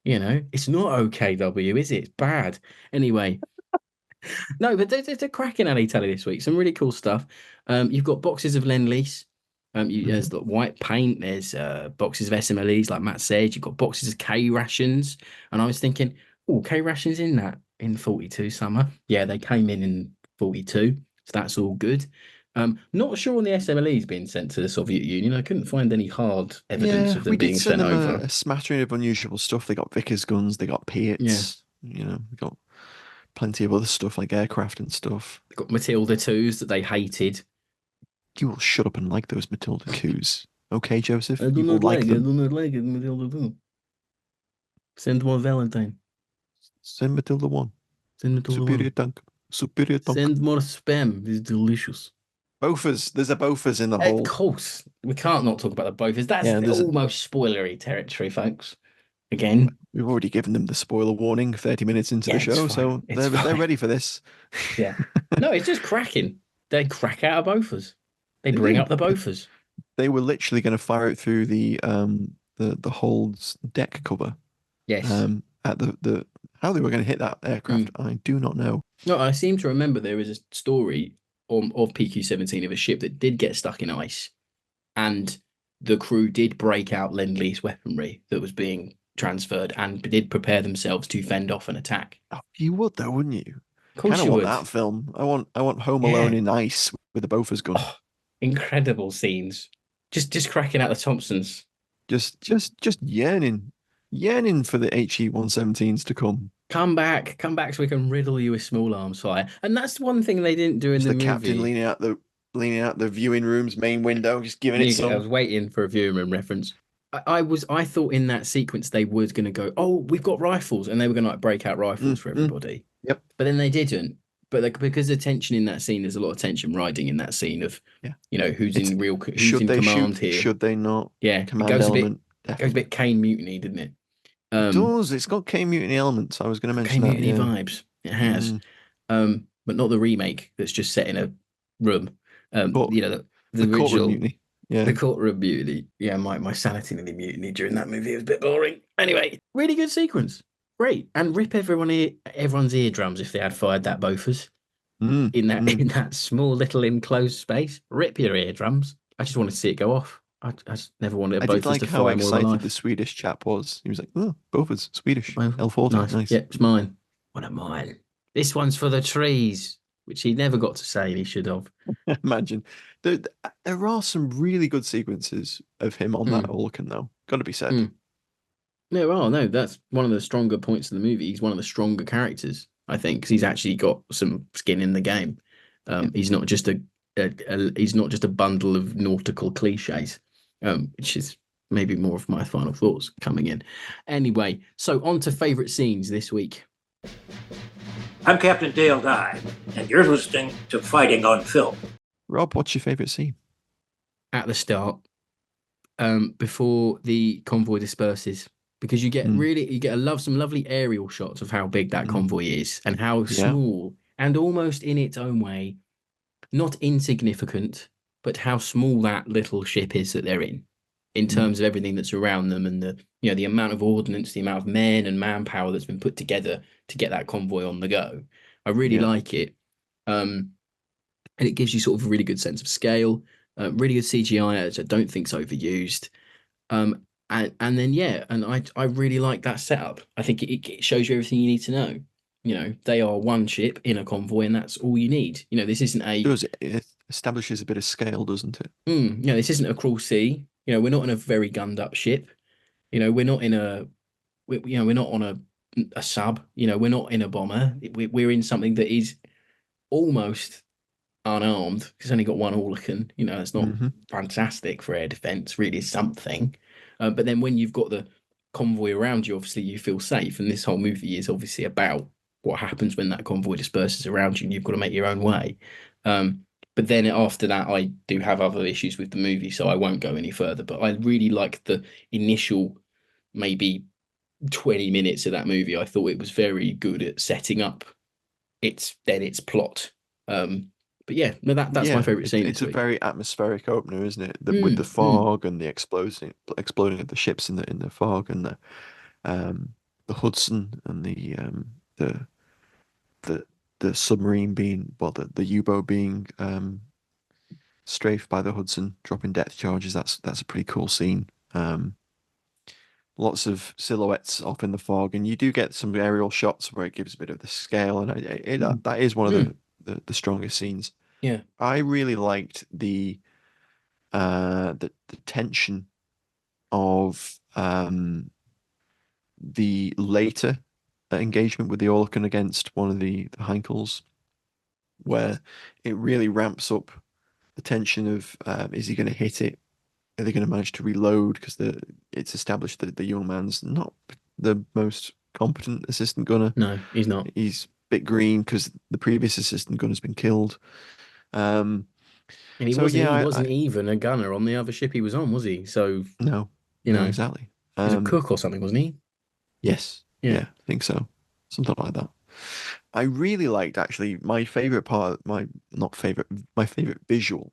It's not OKW, is it? It's bad. Anyway, no, but there's a cracking alley tally this week. Some really cool stuff. You've got boxes of Lend-Lease. There's the white paint. There's boxes of SMLEs, like Matt said. You've got boxes of K rations. And I was thinking, oh, K rations in that in 42 summer. Yeah, they came in 42. So that's all good. Not sure on the SMLEs being sent to the Soviet Union. I couldn't find any hard evidence of them we did being send sent them over. a smattering of unusual stuff. They got Vickers guns, they got Piats, they got plenty of other stuff like aircraft and stuff. They got Matilda 2s that they hated. You will shut up and like those Matilda coups. Okay, Joseph? I do You will not like it. I them. do not like it, Matilda 2. Send more Valentine. Send Matilda 1. Send Matilda Superior 1. tank. Superior tank. Send more spam. It's delicious. Bofors. There's a Bofors in the hole. Of course. We can't not talk about the Bofors. That's almost spoilery territory, folks. Again. We've already given them the spoiler warning 30 minutes into the show, so they're ready for this. Yeah. No, it's just cracking. They crack out of Bofors. They bring up the Bofors. They were literally going to fire it through the hold's deck cover. Yes. At the how they were going to hit that aircraft, I do not know. No, I seem to remember there was a story of PQ-17 of a ship that did get stuck in ice, and the crew did break out Lend-Lease weaponry that was being transferred and did prepare themselves to fend off an attack. Oh, you would though, wouldn't you? Of course I you want would. that film. I want Home Alone in ice with a Bofors gun. Oh, incredible scenes. Just cracking out the Thompsons. Just yearning for the HE-117s to come. Come back so we can riddle you with small arms fire. And that's one thing they didn't do in the movie. Captain leaning out the viewing room's main window, just giving it some. I was waiting for a viewing room reference. I thought in that sequence they were going to go, oh, we've got rifles, and they were going to break out rifles for everybody. Yep. But then they didn't. But because the tension in that scene, there's a lot of tension riding in that scene of, who's in command here. Should they not? Yeah, command it goes element. It goes a bit Kane Mutiny, didn't it? It does. It's got Kane Mutiny elements. I was going to mention Kane that. Mutiny vibes. It has. But not the remake that's just set in a room. Court, The the courtroom original, mutiny. Yeah. the courtroom mutiny. Yeah, my sanity nearly mutiny during that movie. It was a bit boring. Anyway, really good sequence. Great. And rip everyone's eardrums if they had fired that Bofors Mm, in that mm. in that small little enclosed space. Rip your eardrums. I just wanted to see it go off. I just never wanted I did Bofors like to how fire more in my excited the life. Swedish chap was. He was like, "Oh, both is Swedish. Well, L40, nice. nice." Yep, it's mine. One of mine. This one's for the trees, which he never got to say and he should have. Imagine there are some really good sequences of him on that Mm, Orcan, though. Got to be said. mm. No, oh no, that's one of the stronger points of the movie. He's one of the stronger characters, I think, because he's actually got some skin in the game. Yeah. He's not just he's not just a bundle of nautical cliches, which is maybe more of my final thoughts coming in. Anyway, so on to favorite scenes this week. I'm Captain Dale Dye, and you're listening to Fighting on Film. Rob, what's your favorite scene? At the start, before the convoy disperses, because you get some lovely aerial shots of how big that convoy is and how small and almost in its own way, not insignificant, but how small that little ship is that they're in terms of everything that's around them and the amount of ordnance, the amount of men and manpower that's been put together to get that convoy on the go. I really like it. And it gives you sort of a really good sense of scale, really good CGI, which I don't think's overused. And then I really like that setup. I think it shows you everything you need to know. They are one ship in a convoy, and that's all you need. This isn't It establishes a bit of scale, doesn't it? This isn't a cruel sea. We're not in a very gunned up ship. We're not we're not on a sub. We're not in a bomber. We're in something that is almost unarmed. It's only got one Orlican. It's not fantastic for air defense. Really, something. But then when you've got the convoy around you, obviously you feel safe. And this whole movie is obviously about what happens when that convoy disperses around you, and you've got to make your own way. But then after that, I do have other issues with the movie, so I won't go any further. But I really like the initial maybe 20 minutes of that movie. I thought it was very good at setting up its plot. But yeah, no, that's my favorite scene. It's a very atmospheric opener, isn't it? With the Mm. fog and the exploding of the ships in the fog, and the Hudson and the submarine being the U-boat being strafed by the Hudson, dropping depth charges. That's a pretty cool scene. Lots of silhouettes off in the fog, and you do get some aerial shots where it gives a bit of the scale, and that is one of the strongest scenes. Yeah, I really liked the tension of the later engagement with the Orlican against one of the Heinkels, where it really ramps up the tension of is he going to hit it? Are they going to manage to reload? Because it's established that the young man's not the most competent assistant gunner. no, he's not. He's a bit green because the previous assistant gunner's been killed. And he wasn't even a gunner on the other ship he was on, was he? So no, exactly. He was a cook or something, wasn't he? Yes. Yeah, I think so. Something like that. I really liked actually my favorite visual.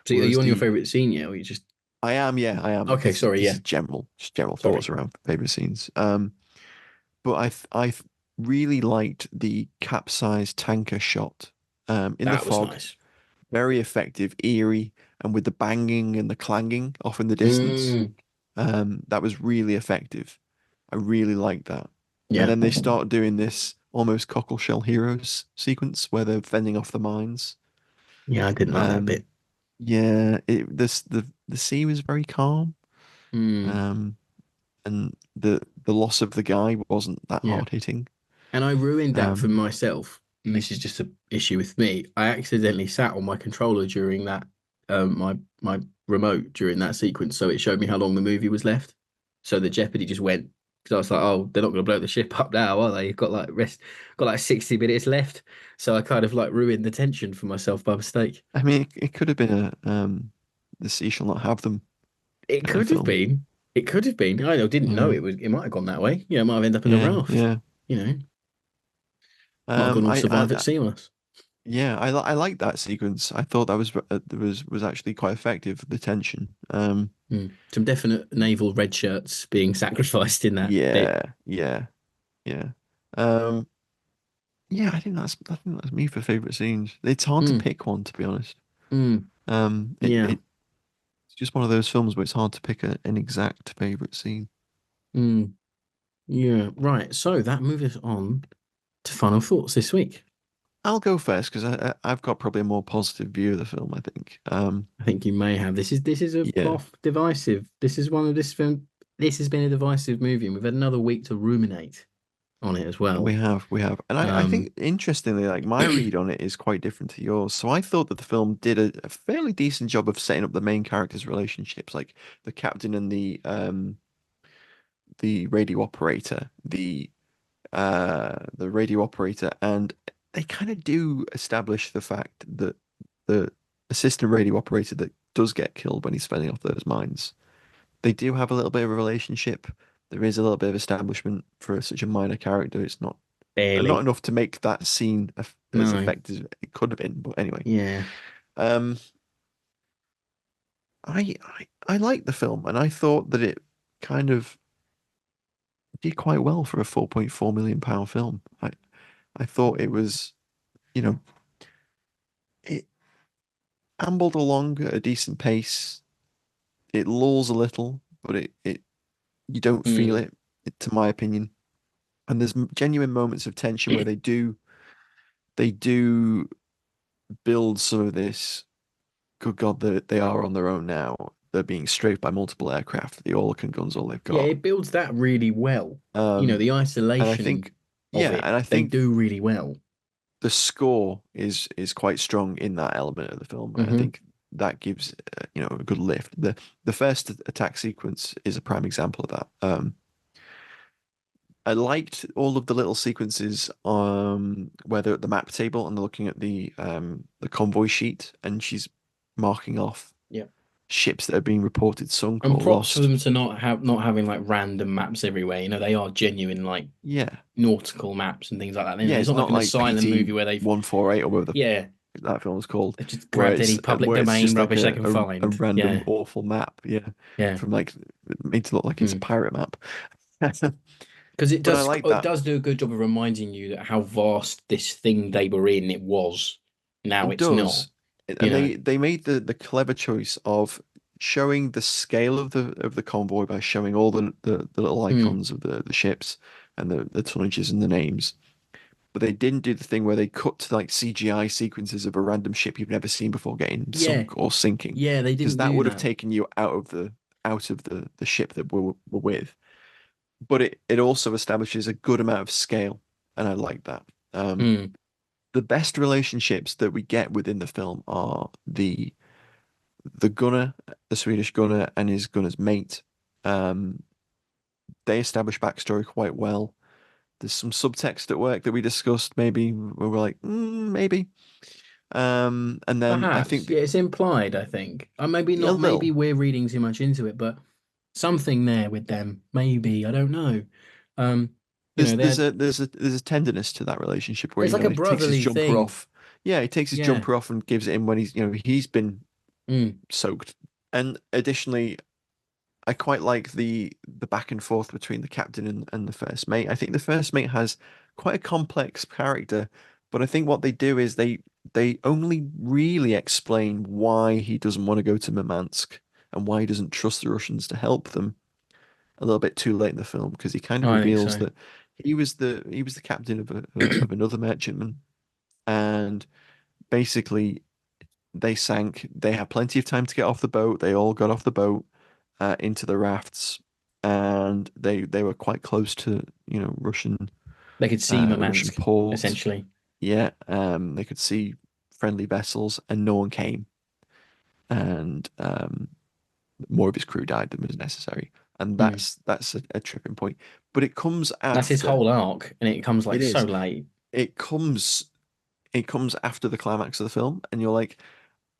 So are you on your favorite scene yet, or you just? I am. Okay, sorry. This is general thoughts around favorite scenes. But I really liked the capsized tanker shot. In the fog. Nice. Very effective, eerie, and with the banging and the clanging off in the distance. That was really effective. I really liked that. Yeah. And then they start doing this almost Cockleshell Heroes sequence where they're fending off the mines. Yeah, I didn't like that bit. Yeah, the sea was very calm. And the loss of the guy wasn't that hard hitting. And I ruined that for myself. And this is just an issue with me. I accidentally sat on my controller during that, my remote during that sequence, so it showed me how long the movie was left. So the jeopardy just went, because I was like, oh, they're not going to blow the ship up now, are they? You've got like 60 minutes left. So I kind of like ruined the tension for myself by mistake. I mean, it could have been the sea shall not have them. It could have been. It could have been. I didn't know it was. It might have gone that way. It might have ended up in a raft. Yeah. Might have gone all survive at sea on us. Yeah, I like that sequence. I thought that was actually quite effective. The tension. Some definite naval red shirts being sacrificed in that bit. Yeah, yeah, yeah. Um, yeah. I think that's me for favorite scenes. It's hard to Mm, pick one, to be honest. mm, yeah. It's just one of those films where it's hard to pick an exact favorite scene. Mm, yeah. Right. So that moves us on to final thoughts this week. I'll go first because I've got probably a more positive view of the film, I think. I think you may have. This is a Yeah, off divisive. This is one of this film. This has been a divisive movie, and we've had another week to ruminate on it as well. we have, and I Um, think interestingly, like my read on it is quite different to yours. So I thought that the film did a fairly decent job of setting up the main characters' relationships, like the captain and the radio operator, the radio operator, and they kind of do establish the fact that the assistant radio operator that does get killed when he's fending off those mines, they do have a little bit of a relationship. There is a little bit of establishment for such a minor character. It's not barely. enough to make that scene as No. effective as it could have been. But anyway, Yeah. um, I liked the film, and I thought that it kind of did quite well for a 4.4 million pound film. I thought it was, you know, it ambled along at a decent pace. It lulls a little, but it you don't feel Mm. it, to my opinion. And there's genuine moments of tension where they do build some of this. Good God, they are on their own now. They're being strafed by multiple aircraft. The Orkan gun's all they've Yeah, got. it builds that really well. The And I isolation think, of yeah, it, and I they think do really well. the score is quite strong in that element of the film, and I Hmm. think that gives a good lift. The first attack sequence is a prime example of that. I liked all of the little sequences where they're at the map table and they're looking at the convoy sheet and she's marking off Yeah. ships that are being reported sunk And or props for lost. them to not having like random maps everywhere. They are genuine like Yeah. nautical maps and things like that. Yeah, It's it's not like not an like asylum PT movie where they've 148 or whatever yeah, that film's called, they've just grabbed any public where it's domain just like rubbish they can a find. random Yeah. awful map. Yeah. Yeah. From like made to look like it's a Mm. pirate map. Because But I like it that. does do a good job of reminding you that how vast this thing they were in it was. Now It it's not, does. And you know. they made the clever choice of showing the scale of the convoy by showing all the little Mm. icons of the ships and the tonnages and the names. But they didn't do the thing where they cut to like CGI sequences of a random ship you've never seen before getting Yeah. sunk or sinking. Yeah, they Because didn't that do would have that. taken you out of the ship that we're with. But it also establishes a good amount of scale, and I like that. Um, Mm. the best relationships that we get within the film are the gunner, the Swedish gunner, and his gunner's mate. Um, they establish backstory quite well. There's some subtext at work that we discussed. Maybe we were like, maybe. And then I Perhaps. think Yeah, it's implied, I think. Maybe a not, maybe little. we're reading too much into it, but something there with them. Maybe. I don't know. Um, There's they're there's a tenderness to that relationship where it's like a he takes his brotherly jumper thing. off. Yeah, he takes his Yeah. jumper off and gives it him when he's been Mm. soaked. And additionally, I quite like the back and forth between the captain and the first mate. I think the first mate has quite a complex character, but I think what they do is they only really explain why he doesn't want to go to Murmansk and why he doesn't trust the Russians to help them a little bit too late in the film because he kind of I think reveals so. that he was the captain of another merchantman and basically they sank. They had plenty of time to get off the boat. They all got off the boat into the rafts, and they were quite close to They could see Russian Murmansk, ports. essentially. Yeah, they could see friendly vessels, and no one came, and more of his crew died than was necessary, and Mm. that's a tripping point. But it comes That's his after. whole arc, and it comes It like so is. late. It comes. It comes after the climax of the film, and you're like,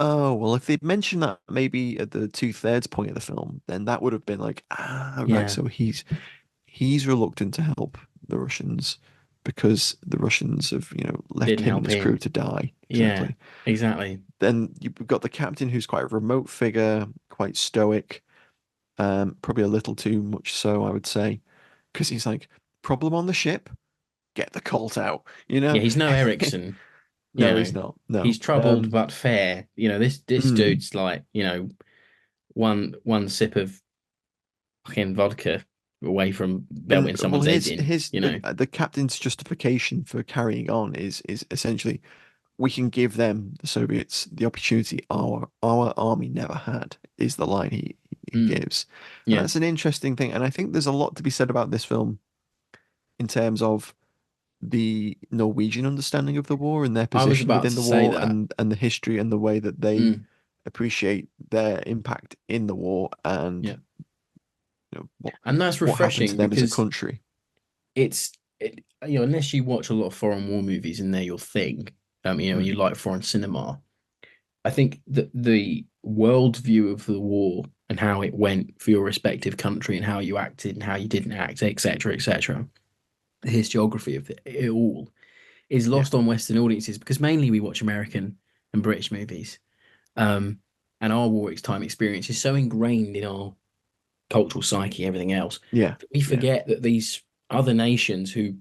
oh, well, if they'd mentioned that maybe at the two-thirds point of the film, then that would have been like, right, Yeah. so he's reluctant to help the Russians because the Russians have, left Didn't him help and his crew him. to die. Yeah, Exactly. exactly. Then you've got the captain who's quite a remote figure, quite stoic, probably a little too much so, I would say, because he's like, problem on the ship, get the Colt out, you know? Yeah, he's no Ericsson. You No, he's know, not. No. he's troubled but fair. This Mm. dude's like, one sip of fucking vodka away from And belting well, someone's head in. the captain's justification for carrying on is essentially we can give them, the Soviets, the opportunity our army never had, is the line he Mm, gives. And yeah, that's an interesting thing. And I think there's a lot to be said about this film in terms of the Norwegian understanding of the war and their I was position about within to the say war that. and the history and the way that they Mm, appreciate their impact in the war and yeah, what and that's happened to refreshing them as a because country. unless you watch a lot of foreign war movies and they're your thing, and Mm. you like foreign cinema, I think that the world view of the war and how it went for your respective country and how you acted and how you didn't act, etc., etc., the historiography of it all is Yeah, lost on Western audiences because mainly we watch American and British movies. Um, and our war time experience is so ingrained in our cultural psyche, everything else, yeah, that we yeah, forget that these other nations who,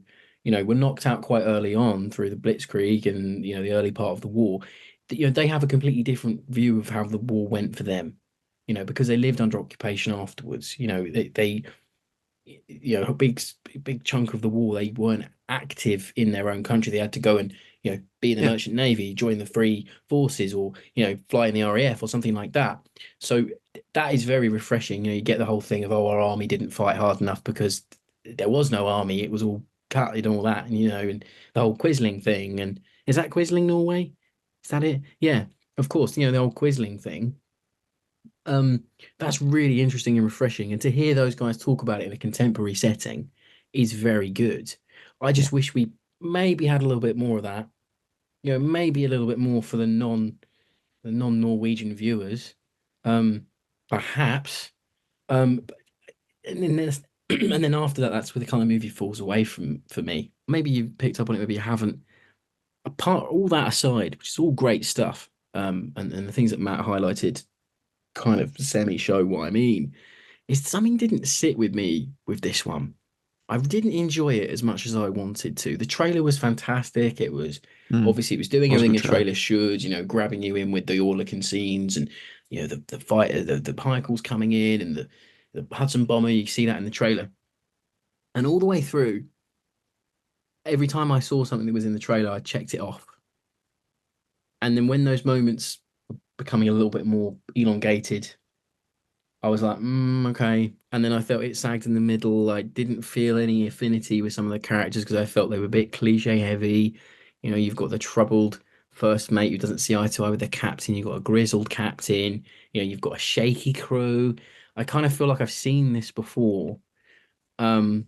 were knocked out quite early on through the Blitzkrieg and, the early part of the war, they have a completely different view of how the war went for them, because they lived under occupation afterwards. They a big chunk of the war they weren't active in their own country. They had to go and be in the yeah. merchant navy, join the free forces, or fly in the RAF or something like that. So that is very refreshing. You get the whole thing of, oh, our army didn't fight hard enough because there was no army. It was all cut and all that, and the whole Quisling thing. And is that Quisling, Norway? Is that it? Yeah, of course. The whole Quisling thing. um, that's really interesting and refreshing. And to hear those guys talk about it in a contemporary setting is very good. I Yeah. just wish we maybe had a little bit more of that. Maybe a little bit more for the non-Norwegian viewers. Perhaps. Um, and then there's, and then after that, that's where the kind of movie falls away from for me. Maybe you picked up on it, maybe you haven't. Apart all that aside, which is all great stuff. And the things that Matt highlighted kind of semi show what I mean. Is something didn't sit with me with this one. I didn't enjoy it as much as I wanted to. The trailer was fantastic. Mm. Obviously it was doing Was a everything good a trailer. trailer should, grabbing you in with the all looking scenes and the fighter, the Pikel's coming in and the Hudson bomber. You see that in the trailer, and all the way through, every time I saw something that was in the trailer, I checked it off. And then when those moments were becoming a little bit more elongated, I was like, okay. And then I felt it sagged in the middle. I didn't feel any affinity with some of the characters because I felt they were a bit cliche heavy. You've got the troubled first mate who doesn't see eye to eye with the captain. You've got a grizzled captain. You've got a shaky crew. I kind of feel like I've seen this before. Um,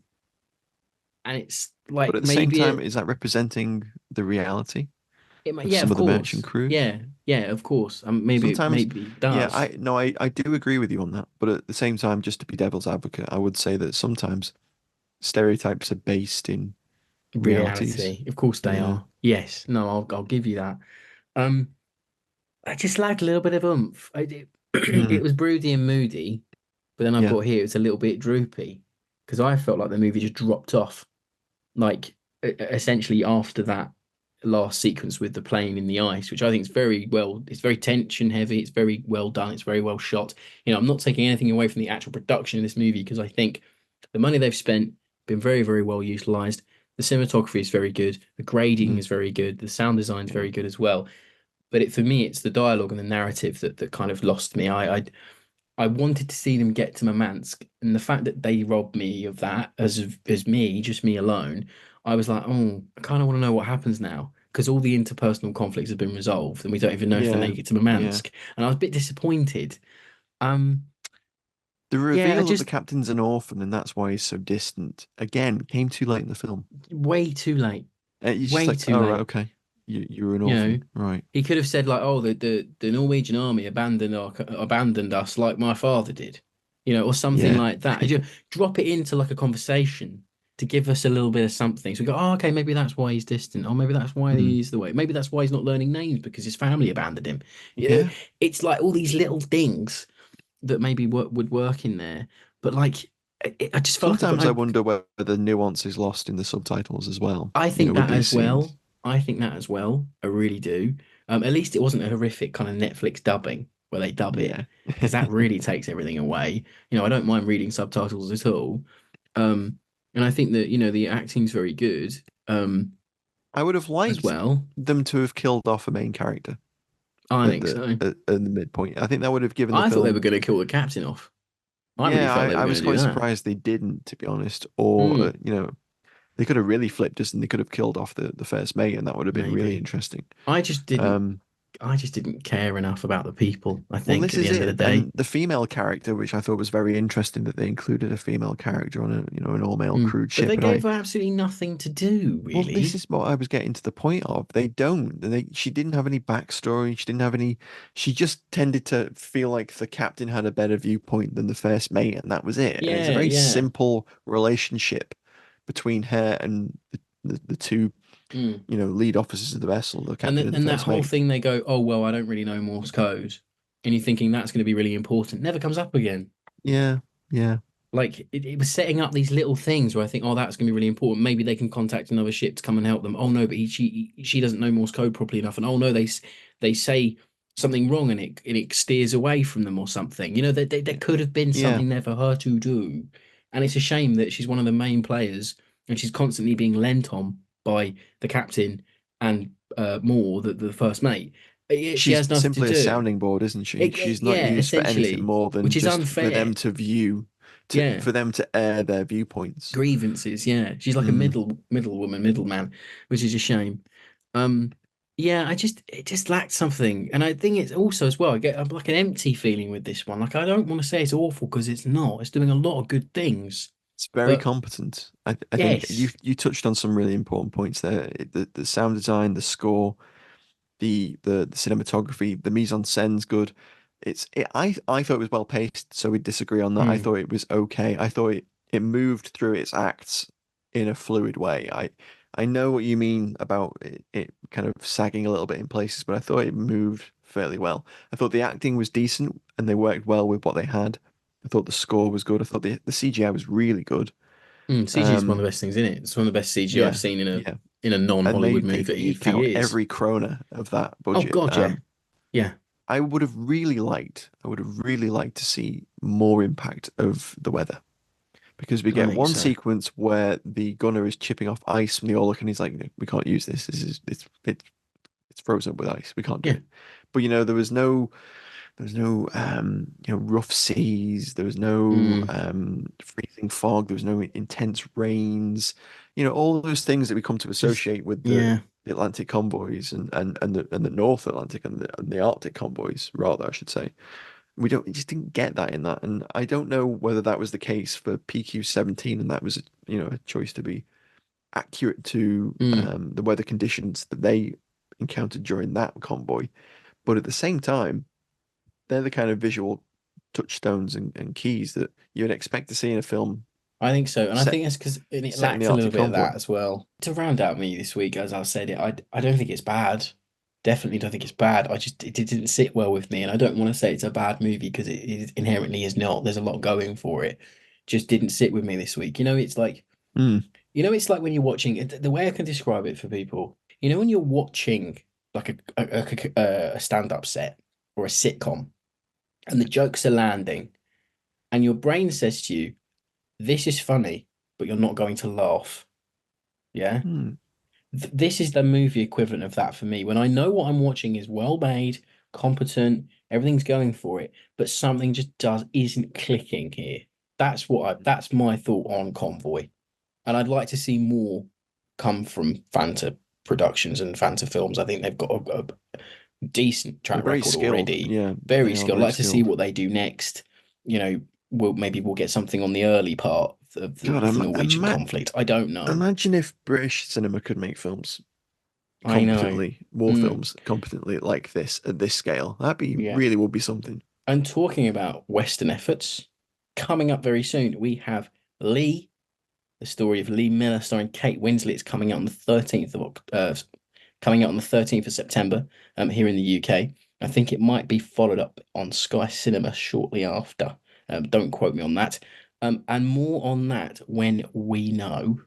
and it's But like at the same maybe time, is that representing the reality of yeah, some of of the merchant course. crews? Yeah, of course. Sometimes, Maybe it yeah, does. I do agree with you on that. But at the same time, just to be devil's advocate, I would say that sometimes stereotypes are based in realities. Reality. Of course they Yeah. are. Yes. No, I'll give you that. Um, I just lacked a little bit of oomph. It Mm. was broody and moody, but then I've Yeah. got here it's a little bit droopy because I felt like the movie just dropped off, like essentially after that last sequence with the plane in the ice, which I think is very well. It's very tension heavy. It's very well done. It's very well shot. I'm not taking anything away from the actual production of this movie because I think the money they've spent been very, very well utilized. The cinematography is very good. The grading Mm. is very good. The sound design is Yeah. very good as well. But for me, it's the dialogue and the narrative that kind of lost me. I wanted to see them get to Murmansk, and the fact that they robbed me of that as me, just me alone, I was like, oh, I kind of want to know what happens now because all the interpersonal conflicts have been resolved, and we don't even know if they Yeah. make it to Yeah. Murmansk. And I was a bit disappointed. Um, The yeah, I reveal that the just captain's an orphan and that's why he's so distant, again, came too late in the film. way too late, It's just way like, too oh, right, late. okay. You're an You know, orphan. Right. he could have said like, "Oh, the Norwegian army abandoned us like my father did," or something Yeah. like that. Just drop it into like a conversation, to give us a little bit of something. So we go, oh, okay, maybe that's why he's distant. Oh, maybe that's why he's the way. Maybe that's why he's not learning names because his family abandoned him. Yeah. It's like all these little things that maybe would work in there. But like, I just felt like Sometimes I wonder whether the nuance is lost in the subtitles as well. I think with that these as well. scenes. I think that as well. I really do. At least it wasn't a horrific kind of Netflix dubbing where they dub it Yeah. because that really takes everything away. I don't mind reading subtitles at all. And I think that, the acting's very good, I would have as liked well. them to have killed off a main character I at think so. the midpoint. I think that would have given the I thought they were film. going to kill the captain off. I really Yeah, felt they were I going was to do quite that. surprised they didn't, to be honest. Or Hmm, they could have really flipped us and they could have killed off the first mate, and that would have been really maybe. interesting. I just didn't. Um, I just didn't care enough about the people, I well, think, this at the is end of the it. day. And the female character, which I thought was very interesting, that they included a female character on an all-male crewed But ship. they And gave her absolutely nothing to do, well, this really. is what I was getting to the point of. They don't. She didn't have any backstory. She didn't have any. She just tended to feel like the captain had a better viewpoint than the first mate, and that was it. And it's a Yeah, very yeah. simple relationship between her and the two, Mm. lead officers of the vessel, the And captain then and the and that first whole mate. thing, they go, oh well, I don't really know Morse code, and you're thinking that's going to be really important. Never comes up again. Yeah, yeah. Like it was setting up these little things where I think, oh, that's going to be really important. Maybe they can contact another ship to come and help them. Oh no, but she doesn't know Morse code properly enough, and oh no, they say something wrong, and it steers away from them or something. There could have been Yeah. something there for her to do, and it's a shame that she's one of the main players and she's constantly being lent on by the captain and Moore, the first mate. She She's has nothing to simply a do. sounding board, isn't she? She's not Yeah, used for anything essentially, more than which is just for them unfair. to view, Yeah, for them to air their viewpoints. grievances. Yeah, she's like a Mm. middleman, which is a shame. Um, yeah, it just lacked something, and I think it's also as well. I get like an empty feeling with this one. Like I don't want to say it's awful because it's not. It's doing a lot of good things, It's very but competent. I think you yes, you touched on some really important points there. The sound design, the score, the cinematography, the mise en scene's good. I thought it was well paced, so we disagree on that. I mm, thought it was okay. I thought it moved through its acts in a fluid way. I know what you mean about it kind of sagging a little bit in places, but I thought it moved fairly well. I thought the acting was decent and they worked well with what they had. I thought the score was good. I thought the CGI was really good. CG is one of Um, the best things in it. It's one of the best CG I've yeah, seen in a yeah. in a And non-Hollywood they movie eke for out years. every krona of that Oh budget. God, yeah, yeah. I would have really liked to see more impact of the weather because we I get think one so. sequence where the gunner is chipping off ice from the Orlok and he's like, "No, we can't use this. It's frozen up with ice. We can't do Yeah, it." But there was no rough seas, there was no mm, freezing fog, there was no intense rains, all those things that we come to just associate with yeah. the Atlantic convoys and the North Atlantic and the Arctic convoys, rather, I should say. We just didn't get that in that, and I don't know whether that was the case for PQ-17, and that was a choice to be accurate to Mm. the weather conditions that they encountered during that convoy. But at the same time, they're the kind of visual touchstones and keys that you'd expect to see in a film I think so, and I set think it's because it set in the lacked a little Arctic bit of convoy. that as well. To round out me this week, as I've said it, I don't think it's bad. Definitely don't think it's bad. It didn't sit well with me, and I don't want to say it's a bad movie because it inherently is not. There's a lot going for it. Just didn't sit with me this week. Mm, It's like when you're watching it. The way I can describe it for people, when you're watching like a stand-up set or a sitcom, and the jokes are landing, and your brain says to you, "This is funny, but you're not going to laugh." Yeah. mm. This is the movie equivalent of that for me. When I know what I'm watching is well made, competent, everything's going for it, but something just isn't clicking here. That's my thought on Convoy. And I'd like to see more come from Fanta Productions and Fanta Films. I think they've got a decent They're track very record skilled. already. Yeah, Very they are skilled. I'd very like to see skilled. what they do next. You know, we'll get something on the early part of God, the Norwegian conflict. I don't know. imagine if British cinema could make films I know. war Mm, films competently like this at this scale. That be yeah. really would be something. And talking about Western efforts, coming up very soon, we have Lee the story of Lee Miller starring Kate Winslet. It's coming out on the 13th of September here in the UK. I think it might be followed up on Sky Cinema shortly after. Don't quote me on that. And more on that when we know.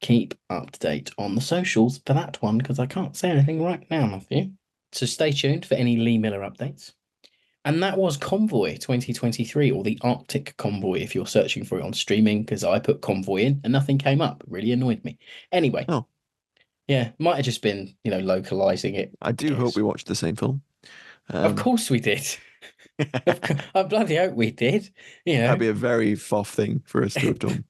Keep up to date on the socials for that one because I can't say anything right now, Matthew. So stay tuned for any Lee Miller updates. And that was Convoy 2023, or the Arctic Convoy if you're searching for it on streaming, because I put Convoy in and nothing came up. It really annoyed me. Anyway, yeah, might have just been, localizing it. I do hope we watched the same film. Of course we did. I bloody hope we did. That'd be a very foff thing for us to have done.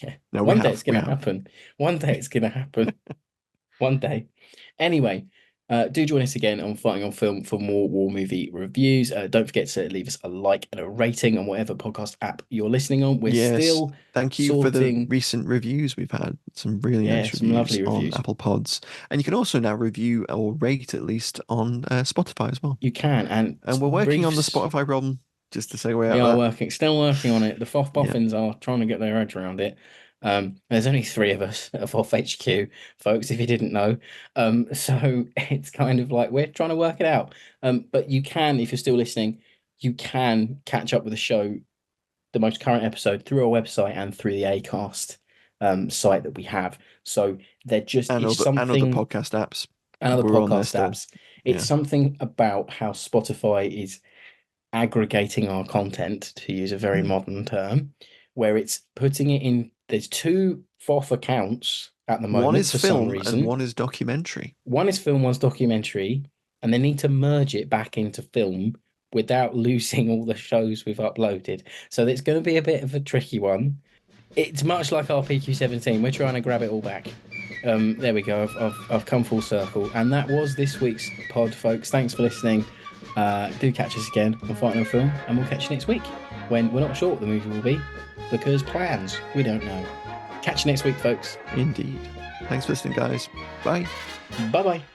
Yeah. No, One day it's going to happen. One day it's going to happen. One day. Anyway, do join us again on Fighting on Film for more war movie reviews. Don't forget to leave us a like and a rating on whatever podcast app you're listening on. We're still thank you for the recent reviews we've had. Some really nice some lovely reviews on Apple Pods. And you can also now review or rate at least on Spotify as well. You can. And we're working on the Spotify problem. Just to segue out. We are still working on it. The FOF Boffins are trying to get their heads around it. There's only 3 of us at FOF HQ, folks, if you didn't know. So it's kind of like we're trying to work it out. But you can, if you're still listening, you can catch up with the show, the most current episode, through our website and through the Acast site that we have. So they're just and other podcast apps. And other podcast apps. It's something about how Spotify is aggregating our content, to use a very modern term, where it's putting it in. There's 2 FOF accounts at the moment. One is for film some reason. and one is documentary. One is film, one's documentary, and they need to merge it back into film without losing all the shows we've uploaded. So it's going to be a bit of a tricky one. It's much like our PQ17. We're trying to grab it all back. There we go. I've come full circle, and that was this week's pod, folks. Thanks for listening. Do catch us again on Fighting on Film, and we'll catch you next week when we're not sure what the movie will be because plans, we don't know. Catch you next week, folks. Indeed. Thanks for listening, guys. Bye. Bye-bye.